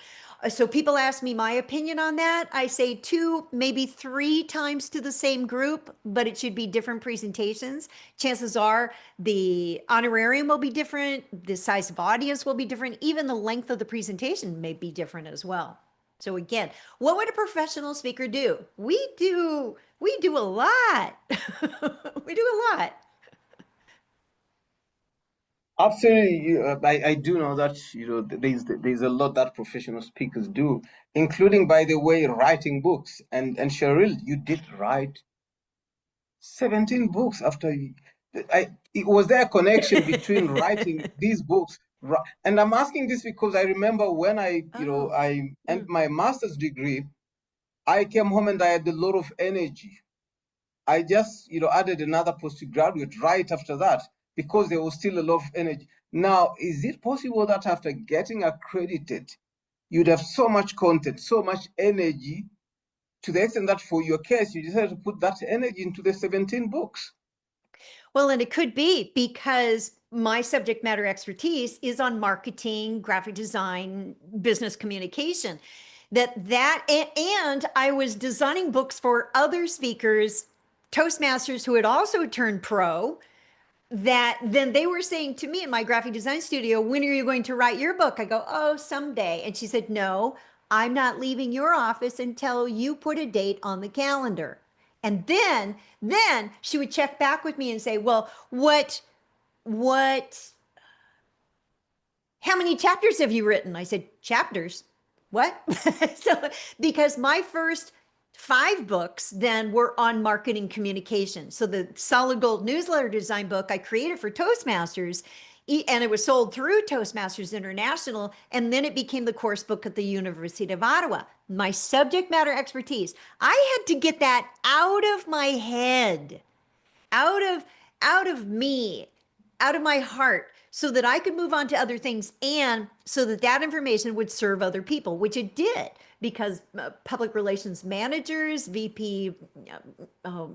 Speaker 3: So people ask me my opinion on that. I say 2, maybe 3 times to the same group, but it should be different presentations. Chances are the honorarium will be different. The size of audience will be different. Even the length of the presentation may be different as well. So again, what would a professional speaker do? We do a lot. We do a lot.
Speaker 2: Absolutely, I do know that, you know, there's a lot that professional speakers do, including, by the way, writing books. And Cheryl, you did write 17 books after you. Was there a connection between writing these books? And I'm asking this because I remember when I ended my master's degree, I came home and I had a lot of energy. I just, added another postgraduate right after that because there was still a lot of energy. Now, is it possible that after getting accredited, you'd have so much content, so much energy, to the extent that for your case, you decided to put that energy into the 17 books?
Speaker 3: Well, and it could be because my subject matter expertise is on marketing, graphic design, business communication. And I was designing books for other speakers, Toastmasters who had also turned pro, that then they were saying to me in my graphic design studio, when are you going to write your book? I go, oh, someday. And she said, no, I'm not leaving your office until you put a date on the calendar. And then she would check back with me and say, well, how many chapters have you written? I said, chapters? What? So, because my first 5 books then were on marketing communication. So the Solid Gold newsletter design book I created for Toastmasters, and it was sold through Toastmasters International, and then it became the course book at the University of Ottawa. My subject matter expertise, I had to get that out of my head, out of me, out of my heart, so that I could move on to other things, and so that information would serve other people, which it did, because public relations managers, VP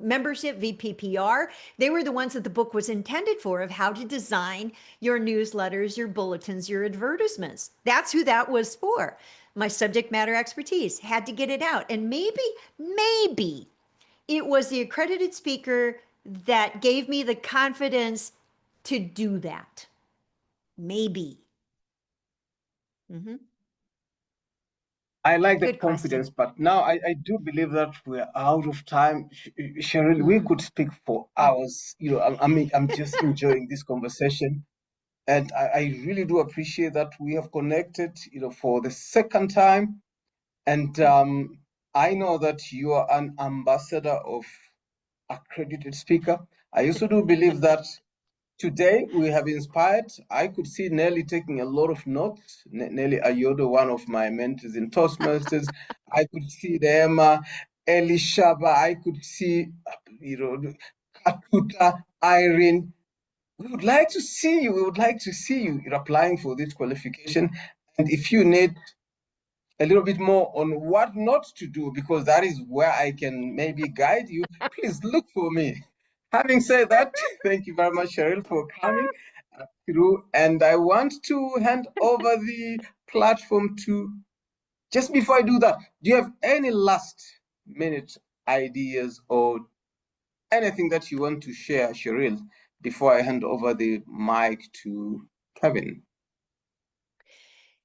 Speaker 3: membership, VP PR, they were the ones that the book was intended for, of how to design your newsletters, your bulletins, your advertisements. That's who that was for. My subject matter expertise had to get it out. And maybe it was the accredited speaker that gave me the confidence to do that. Maybe. Mm-hmm.
Speaker 2: I like the
Speaker 3: Good
Speaker 2: confidence,
Speaker 3: question.
Speaker 2: but now I do believe that we're out of time. Cheryl, we could speak for hours. I'm just enjoying this conversation. And I really do appreciate that we have connected, for the second time. And I know that you are an ambassador of accredited speaker. I also do believe that today we have inspired. I could see Nelly taking a lot of notes. Nelly Ayodo, one of my mentors in Toastmasters. I could see Emma, Elishaba. I could see, Katuta, Irene. We would like to see you. We would like to see you applying for this qualification. And if you need a little bit more on what not to do, because that is where I can maybe guide you, please look for me. Having said that, thank you very much, Cheryl, for coming through. And I want to hand over the platform to, just before I do that, do you have any last minute ideas, or anything that you want to share, Cheryl, before I hand over the mic to Kevin?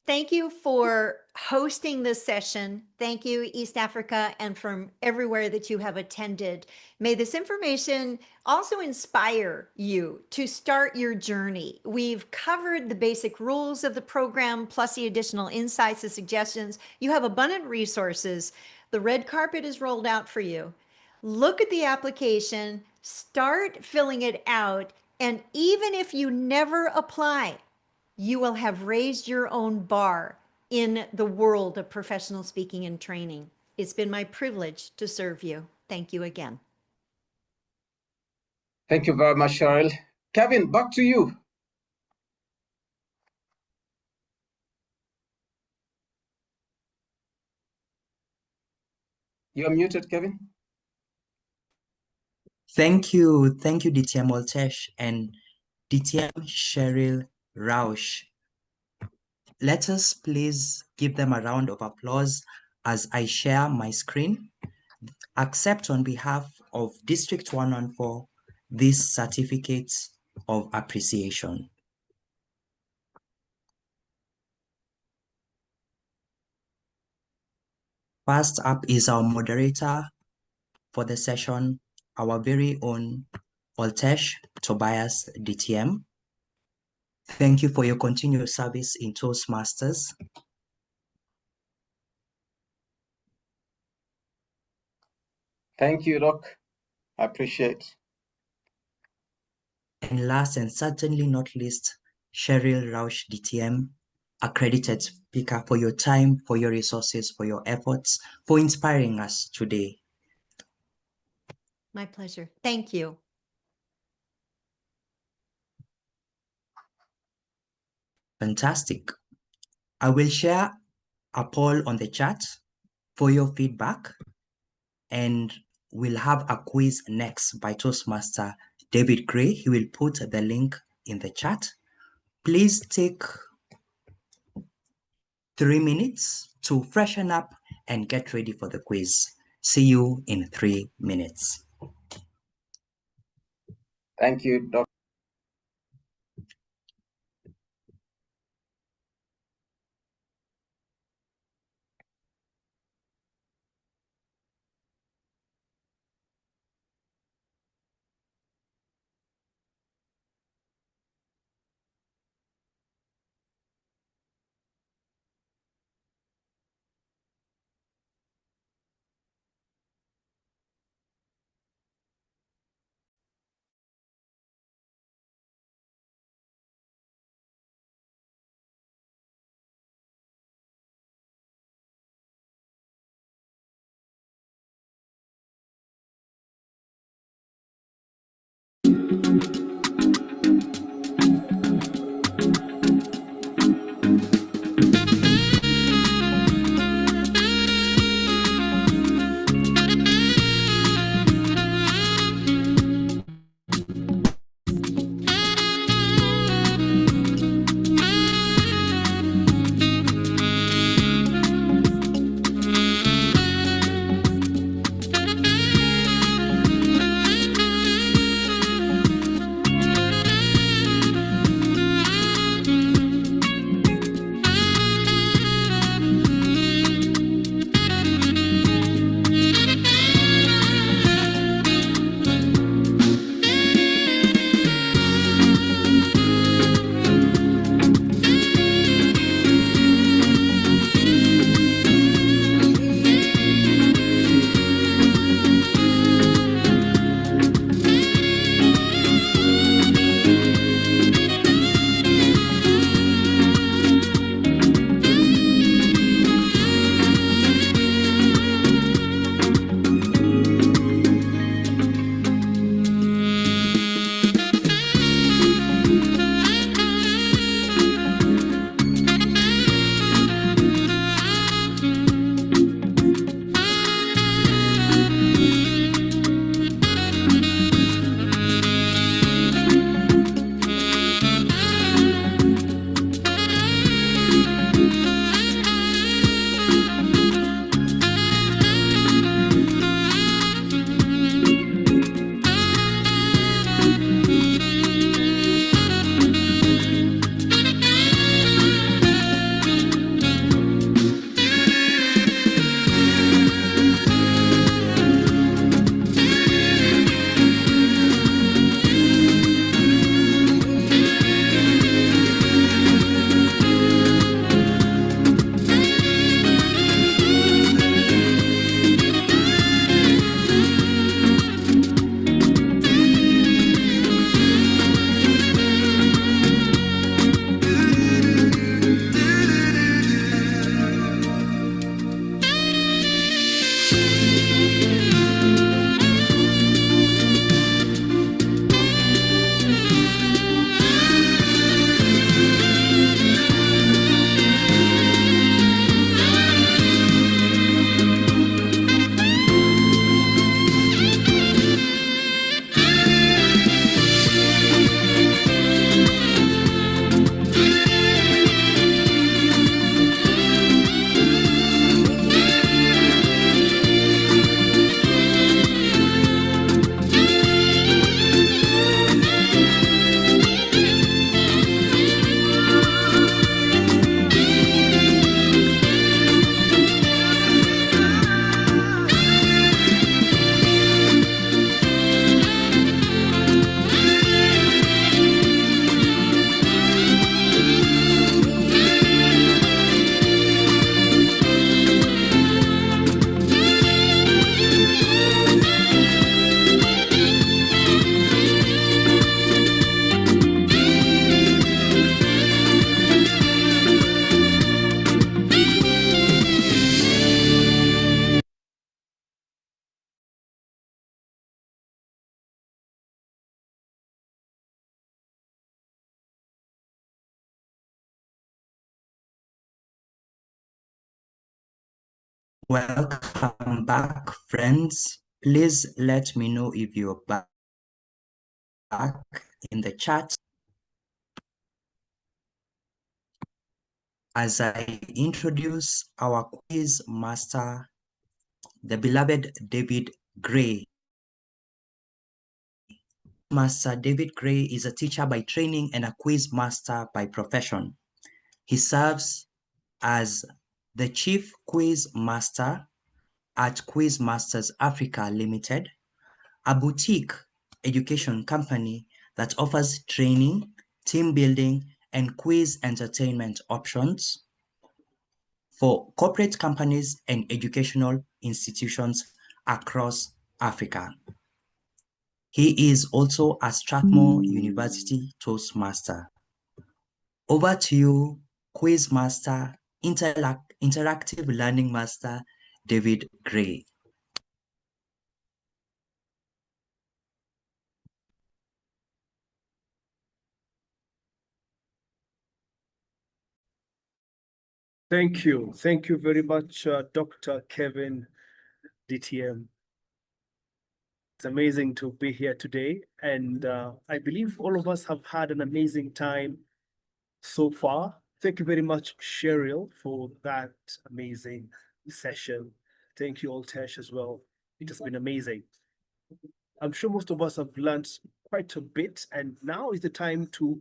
Speaker 3: Thank you for hosting this session. Thank you, East Africa, and from everywhere that you have attended. May this information also inspire you to start your journey. We've covered the basic rules of the program, plus the additional insights and suggestions. You have abundant resources. The red carpet is rolled out for you. Look at the application, start filling it out, and even if you never apply, you will have raised your own bar in the world of professional speaking and training. It's been my privilege to serve you. Thank you again.
Speaker 2: Thank you very much, Cheryl. Kevin, back to you. You're muted, Kevin.
Speaker 1: Thank you, DTM Oltesh and DTM Cheryl Rausch. Let us please give them a round of applause as I share my screen. Accept on behalf of District 114 this certificate of appreciation. First up is our moderator for the session, our very own Oltesh Tobias DTM. Thank you for your continued service in Toastmasters.
Speaker 2: Thank you, Doc. I appreciate.
Speaker 1: And last and certainly not least, Cheryl Rausch DTM, accredited speaker, for your time, for your resources, for your efforts, for inspiring us today.
Speaker 3: My pleasure. Thank you.
Speaker 1: Fantastic. I will share a poll on the chat for your feedback, and we'll have a quiz next by Toastmaster David Gray. He will put the link in the chat. Please take 3 minutes to freshen up and get ready for the quiz. See you in 3 minutes.
Speaker 2: Thank you, Doc.
Speaker 1: Welcome back, friends. Please let me know if you're back in the chat. As I introduce our quiz master, the beloved David Gray. Master David Gray is a teacher by training and a quiz master by profession. He serves as the chief quiz master at Quizmasters Africa Limited, a boutique education company that offers training, team building, and quiz entertainment options for corporate companies and educational institutions across Africa. He is also a Strathmore University Toastmaster. Over to you, Quizmaster, Interactive Learning Master, David Gray.
Speaker 6: Thank you. Thank you very much, Dr. Kevin, DTM. It's amazing to be here today. And I believe all of us have had an amazing time so far. Thank you very much, Cheryl, for that amazing session. Thank you, Altesh, as well. It has been amazing. I'm sure most of us have learned quite a bit, and now is the time to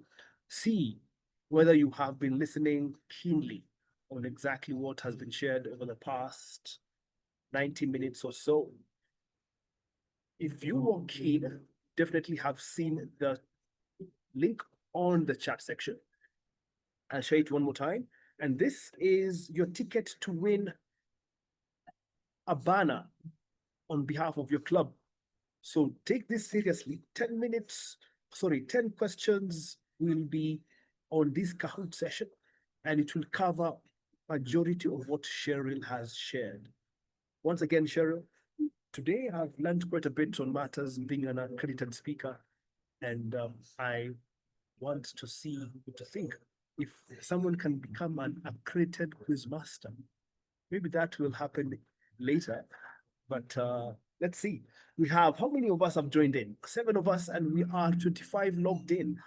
Speaker 6: see whether you have been listening keenly on exactly what has been shared over the past 90 minutes or so. If you were keen, definitely have seen the link on the chat section. I'll share it one more time. And this is your ticket to win a banner on behalf of your club. So take this seriously. 10 questions will be on this Kahoot session, and it will cover majority of what Cheryl has shared. Once again, Cheryl, today I've learned quite a bit on matters being an accredited speaker, and I want to think if someone can become an accredited quiz master. Maybe that will happen later, but let's see. We have, how many of us have joined in? 7 of us, and we are 25 logged in.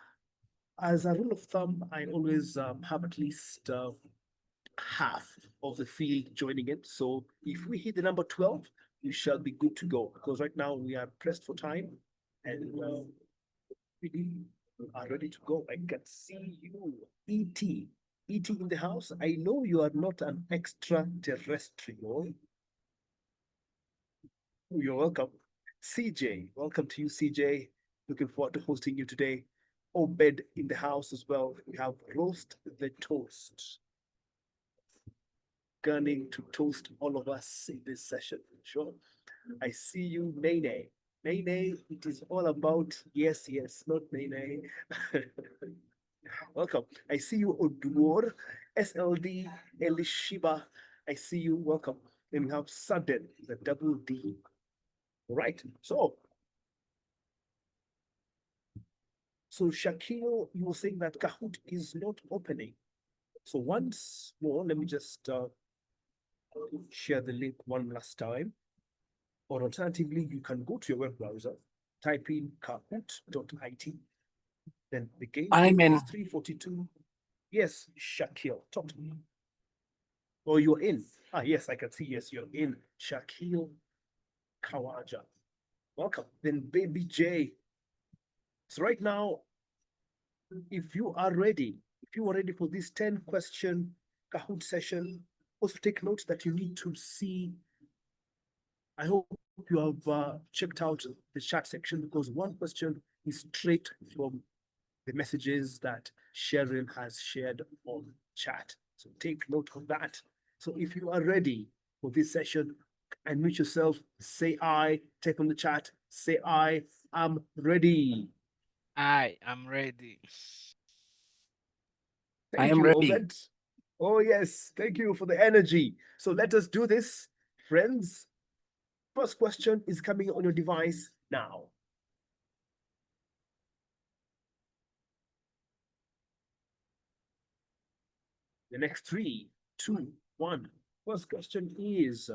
Speaker 6: As a rule of thumb, I always have at least half of the field joining in. So if we hit the number 12, we shall be good to go, because right now we are pressed for time, and we are ready to go. I can see you, E.T. E.T. in the house. I know you are not an extraterrestrial. You're welcome. CJ, welcome to you, CJ. Looking forward to hosting you today. Obed in the house as well. We have Roast the Toast. Gunning to toast all of us in this session. Sure. I see you, Nene. Nene, it is all about yes, not Nene. Welcome. I see you, Odur, SLD, Elishiba. I see you. Welcome. And we have Sudden, the double D. Right. So Shakil, you were saying that Kahoot is not opening. So once more, let me just share the link one last time. Or alternatively, you can go to your web browser, type in kahoot.it. Then the game
Speaker 5: I'm in.
Speaker 6: is 342. Yes, Shakil, talk to me. Oh, you're in. Ah, yes, I can see. Yes, you're in. Shakil Kawaja. Welcome. Then Baby J. So right now, if you are ready for this 10-question Kahoot session, also take note that you need to see. I hope you have checked out the chat section, because one question is straight from the messages that Cheryl has shared on chat. So take note of that. So if you are ready for this session, unmute yourself, say I, type on the chat, say I am ready.
Speaker 7: I am ready.
Speaker 5: I
Speaker 6: Thank
Speaker 5: am
Speaker 6: you,
Speaker 5: ready.
Speaker 6: Obed. Oh, yes. Thank you for the energy. So let us do this, friends. First question is coming on your device now. The next 3, 2, 1. First question is,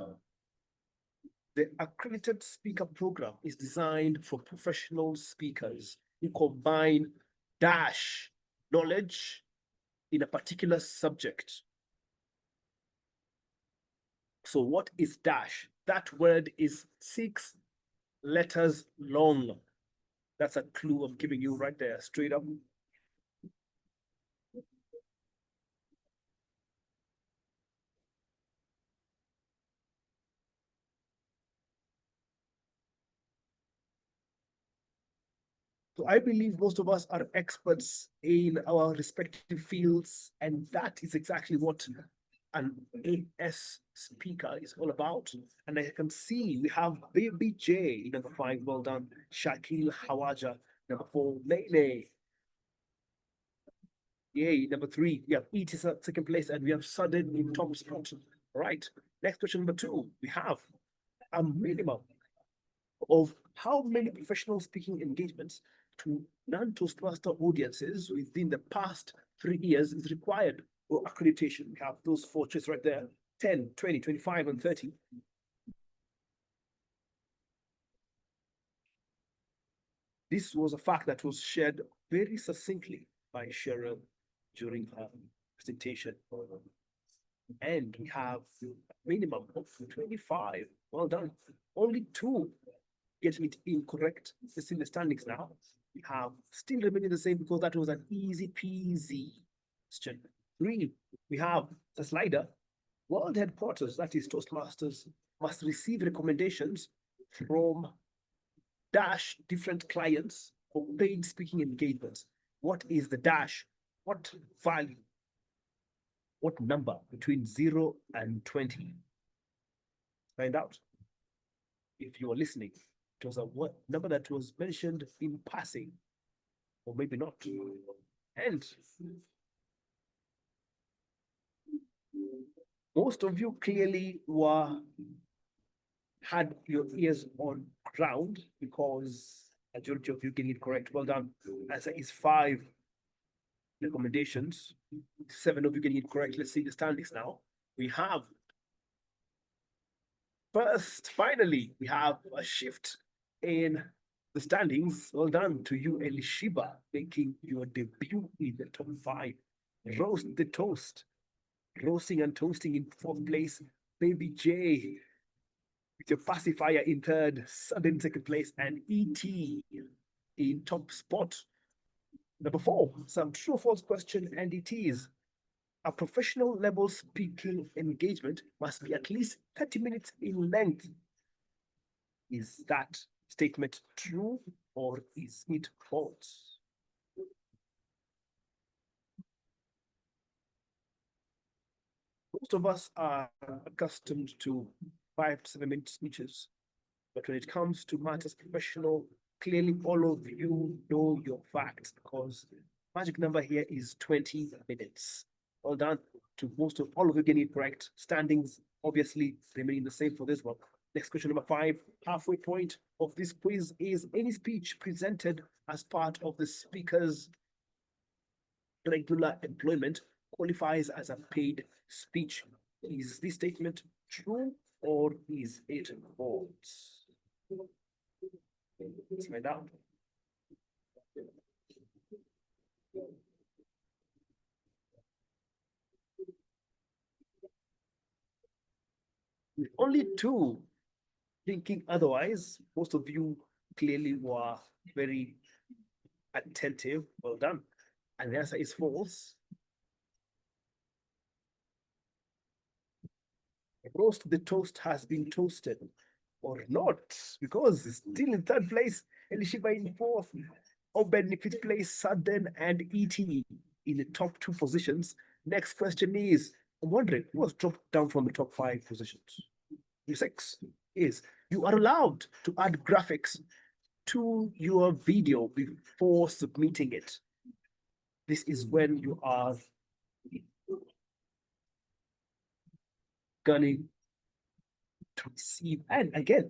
Speaker 6: the Accredited Speaker Program is designed for professional speakers who combine dash knowledge in a particular subject. So what is dash? That word is 6 letters long. That's a clue I'm giving you right there, straight up. So I believe most of us are experts in our respective fields, and that is exactly what an AS speaker is all about. And I can see we have Baby J, number 5, well done. Shakil Hawaja, number 4, Nene. Yay, number 3, we have E.T. second place, and we have Sudden in top spot. All right, next question, number 2, we have a minimum of how many professional speaking engagements to non-Toastmaster audiences within the past 3 years is required for accreditation. We have those 4 choices right there, 10, 20, 25, and 30. This was a fact that was shared very succinctly by Cheryl during her presentation. And we have a minimum of 25. Well done. Only 2 getting it incorrect. Let's see the standings now. We have still remaining the same because that was an easy peasy question. 3, we have the slider. World headquarters, that is Toastmasters, must receive recommendations from dash different clients for paid speaking engagements. What is the dash? What value? What number between 0 and 20? Find out if you are listening. It was a number that was mentioned in passing, or maybe not. And most of you clearly had your ears on ground because majority of you getting it correct. Well done. Answer is 5 recommendations. 7 of you getting it correct. Let's see the standings now. We have first, finally, we have a shift in the standings. Well done to you, Elishiba, making your debut in the top 5. Roast the toast. Roasting and toasting in 4th place. Baby J with your pacifier in 3rd. Sudden 2nd place. And E.T. in top spot. Number 4, some true or false question, and it is: a professional level speaking engagement must be at least 30 minutes in length. Is that statement true or is it false? Most of us are accustomed to 5 to 7 minute speeches, but when it comes to matters professional, clearly all of you know your facts because magic number here is 20 minutes. Well done to most of all of you getting it correct. Standings obviously remaining the same for this one. Next question, number 5, halfway point of this quiz is: any speech presented as part of the speaker's regular employment qualifies as a paid speech. Is this statement true or is it false? Let's find out. With only 2 thinking otherwise, most of you clearly were very attentive. Well done. And the answer is false. Roast the toast has been toasted or not, because it's still in 3rd place, Elishiba in 4th, Oben in 5th place, Sudden and E.T. in the top 2 positions. Next question is, I'm wondering who was dropped down from the top 5 positions. The 6 is: you are allowed to add graphics to your video before submitting it. This is when you are going to receive, and again,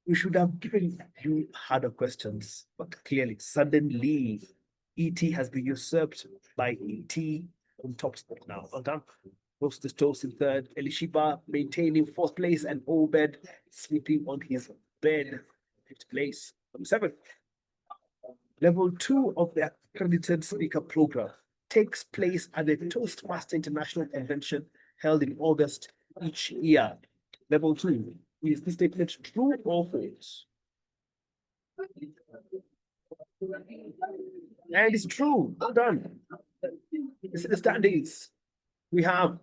Speaker 6: we should have given you harder questions, but clearly, suddenly, E.T. has been usurped by E.T. on top spot now. Well done. Roast the Toast in third, Elishiba maintaining fourth place, and Obed sleeping on his bed, fifth place. Number 7. Level 2 of the Accredited Speaker Program takes place at the Toastmasters International Convention held in August each year. Level 2, is this statement true or false? And it's true. Well done. This is the standings. We have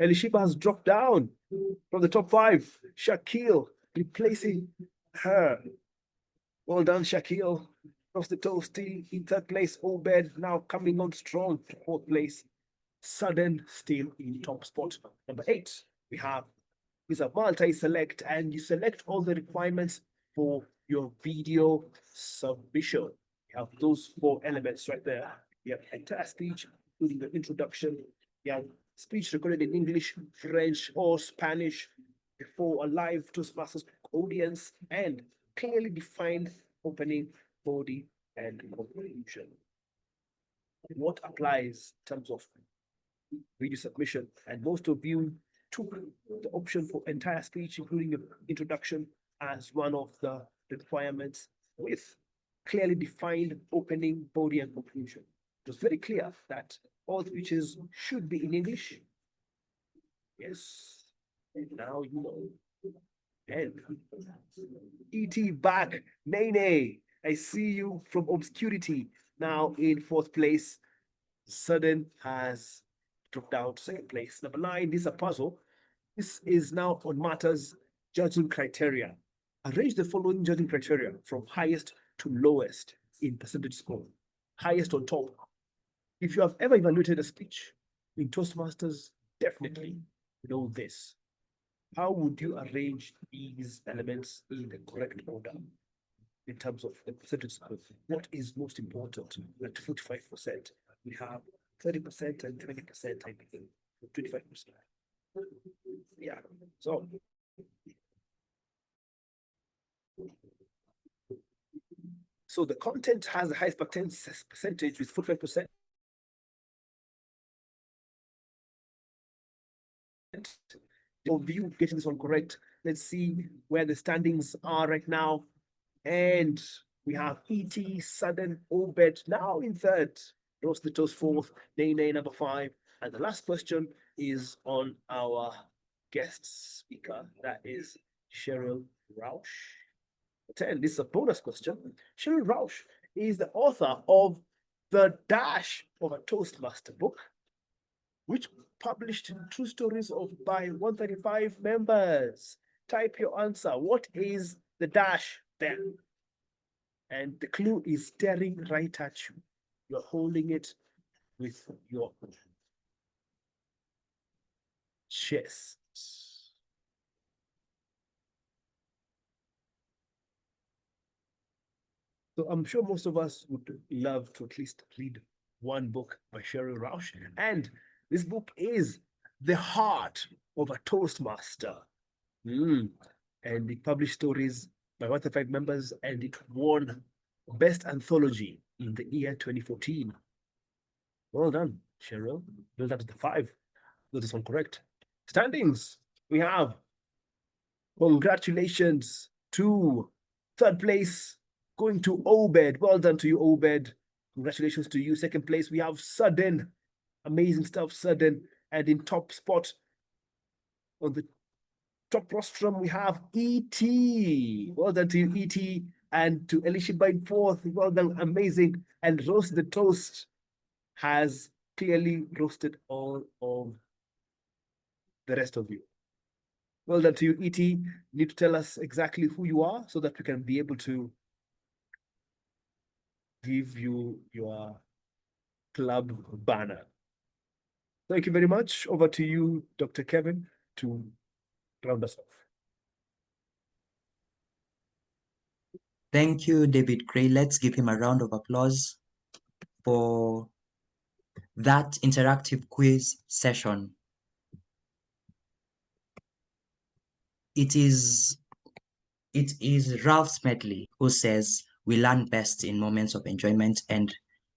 Speaker 6: Elishiba has dropped down from the top 5. Shaquille replacing her. Well done, Shaquille. Across the toast in third place. Obed now coming on strong to fourth place. Sudden still in top spot. Number 8, we have is a multi-select, and you select all the requirements for your video submission. You have those 4 elements right there. You have entire speech, including the introduction. You have speech recorded in English, French, or Spanish before a live Toastmasters audience, and clearly defined opening, body, and conclusion. What applies in terms of video submission? And most of you took the option for entire speech, including the introduction, as one of the requirements with clearly defined opening, body, and conclusion. It was very clear that all speeches should be in English. Yes, and now you know. And E.T. back, Nene, I see you from obscurity. Now in fourth place, Sudden has dropped down to second place. Number 9, this is a puzzle. This is now on matters judging criteria. Arrange the following judging criteria from highest to lowest in percentage score. Highest on top. If you have ever evaluated a speech in Toastmasters, definitely know this. How would you arrange these elements in the correct order in terms of the percentage score? What is most important? At 45%, we have 30% and 20%, I think, 25%. Yeah, so the content has the highest percentage with 45%. Of you getting this one correct. Let's see where the standings are right now. And we have E.T., Sudden, Obed now in third, Roast the Toast fourth, Nene number 5. And the last question is on our guest speaker, that is Cheryl Rausch. 10, this is a bonus question. Cheryl Rausch is the author of The Dash of a Toastmaster book, which published true stories by 135 members. Type your answer. What is the dash then? And the clue is staring right at you. You're holding it with your chest. So I'm sure most of us would love to at least read one book by Cheryl Rausch. And this book is The Heart of a Toastmaster. And it published stories by 135 members, and it won Best Anthology in the year 2014. Well done, Cheryl. Build up to the 5. Got this one correct. Standings. We have congratulations to third place going to Obed. Well done to you, Obed. Congratulations to you. Second place, we have Sudden. Amazing stuff, Sudden. And in top spot, on the top rostrum, we have E.T. Well done to you, E.T. And to Elishiba in fourth. Well done, amazing. And Roast the Toast has clearly roasted all of the rest of you. Well done to you, E.T. You need to tell us exactly who you are so that we can be able to give you your club banner. Thank you very much. Over to you, Dr. Kevin, to round us off.
Speaker 1: Thank you, David Gray. Let's give him a round of applause for that interactive quiz session. It is Ralph Smedley who says, "We learn best in moments of enjoyment," and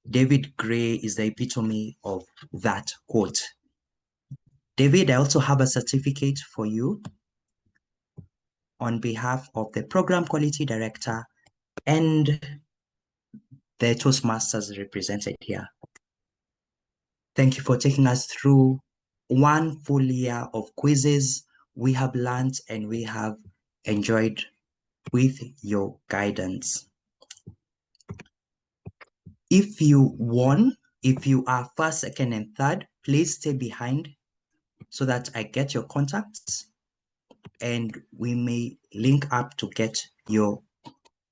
Speaker 1: David Gray is the epitome of that quote. David, I also have a certificate for you on behalf of the Program Quality Director and the Toastmasters represented here. Thank you for taking us through one full year of quizzes. We have learned and we have enjoyed with your guidance. If you won, if you are first, second, and third, please stay behind so that I get your contacts and we may link up to get your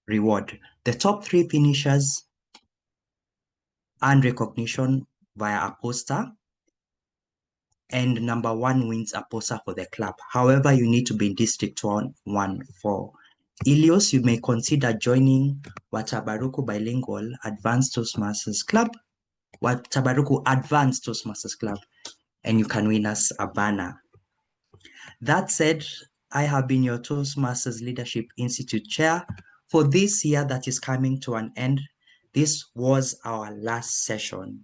Speaker 1: reward. The top 3 finishers earn recognition via a poster, and number 1 wins a poster for the club. However, you need to be in District 1 for Ilios. You may consider joining Watabaruku Bilingual Advanced Toastmasters Club, Watabaruku Advanced Toastmasters Club, and you can win us a banner. That said, I have been your Toastmasters Leadership Institute Chair for this year that is coming to an end. This was our last session.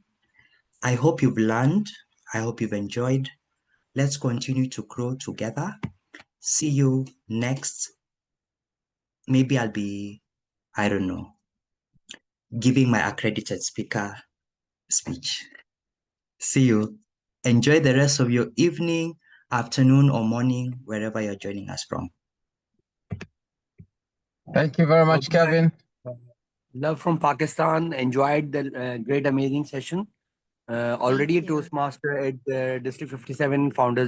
Speaker 1: I hope you've learned. I hope you've enjoyed. Let's continue to grow together. See you next. Maybe I'll be, I don't know, giving my accredited speaker speech. See you. Enjoy the rest of your evening, afternoon, or morning, wherever you're joining us from.
Speaker 2: Thank you very much,
Speaker 5: Okay.
Speaker 2: Kevin.
Speaker 5: Love from Pakistan. Enjoyed the great, amazing session. Already a
Speaker 3: Thank you.
Speaker 5: Toastmaster at District 57 Founders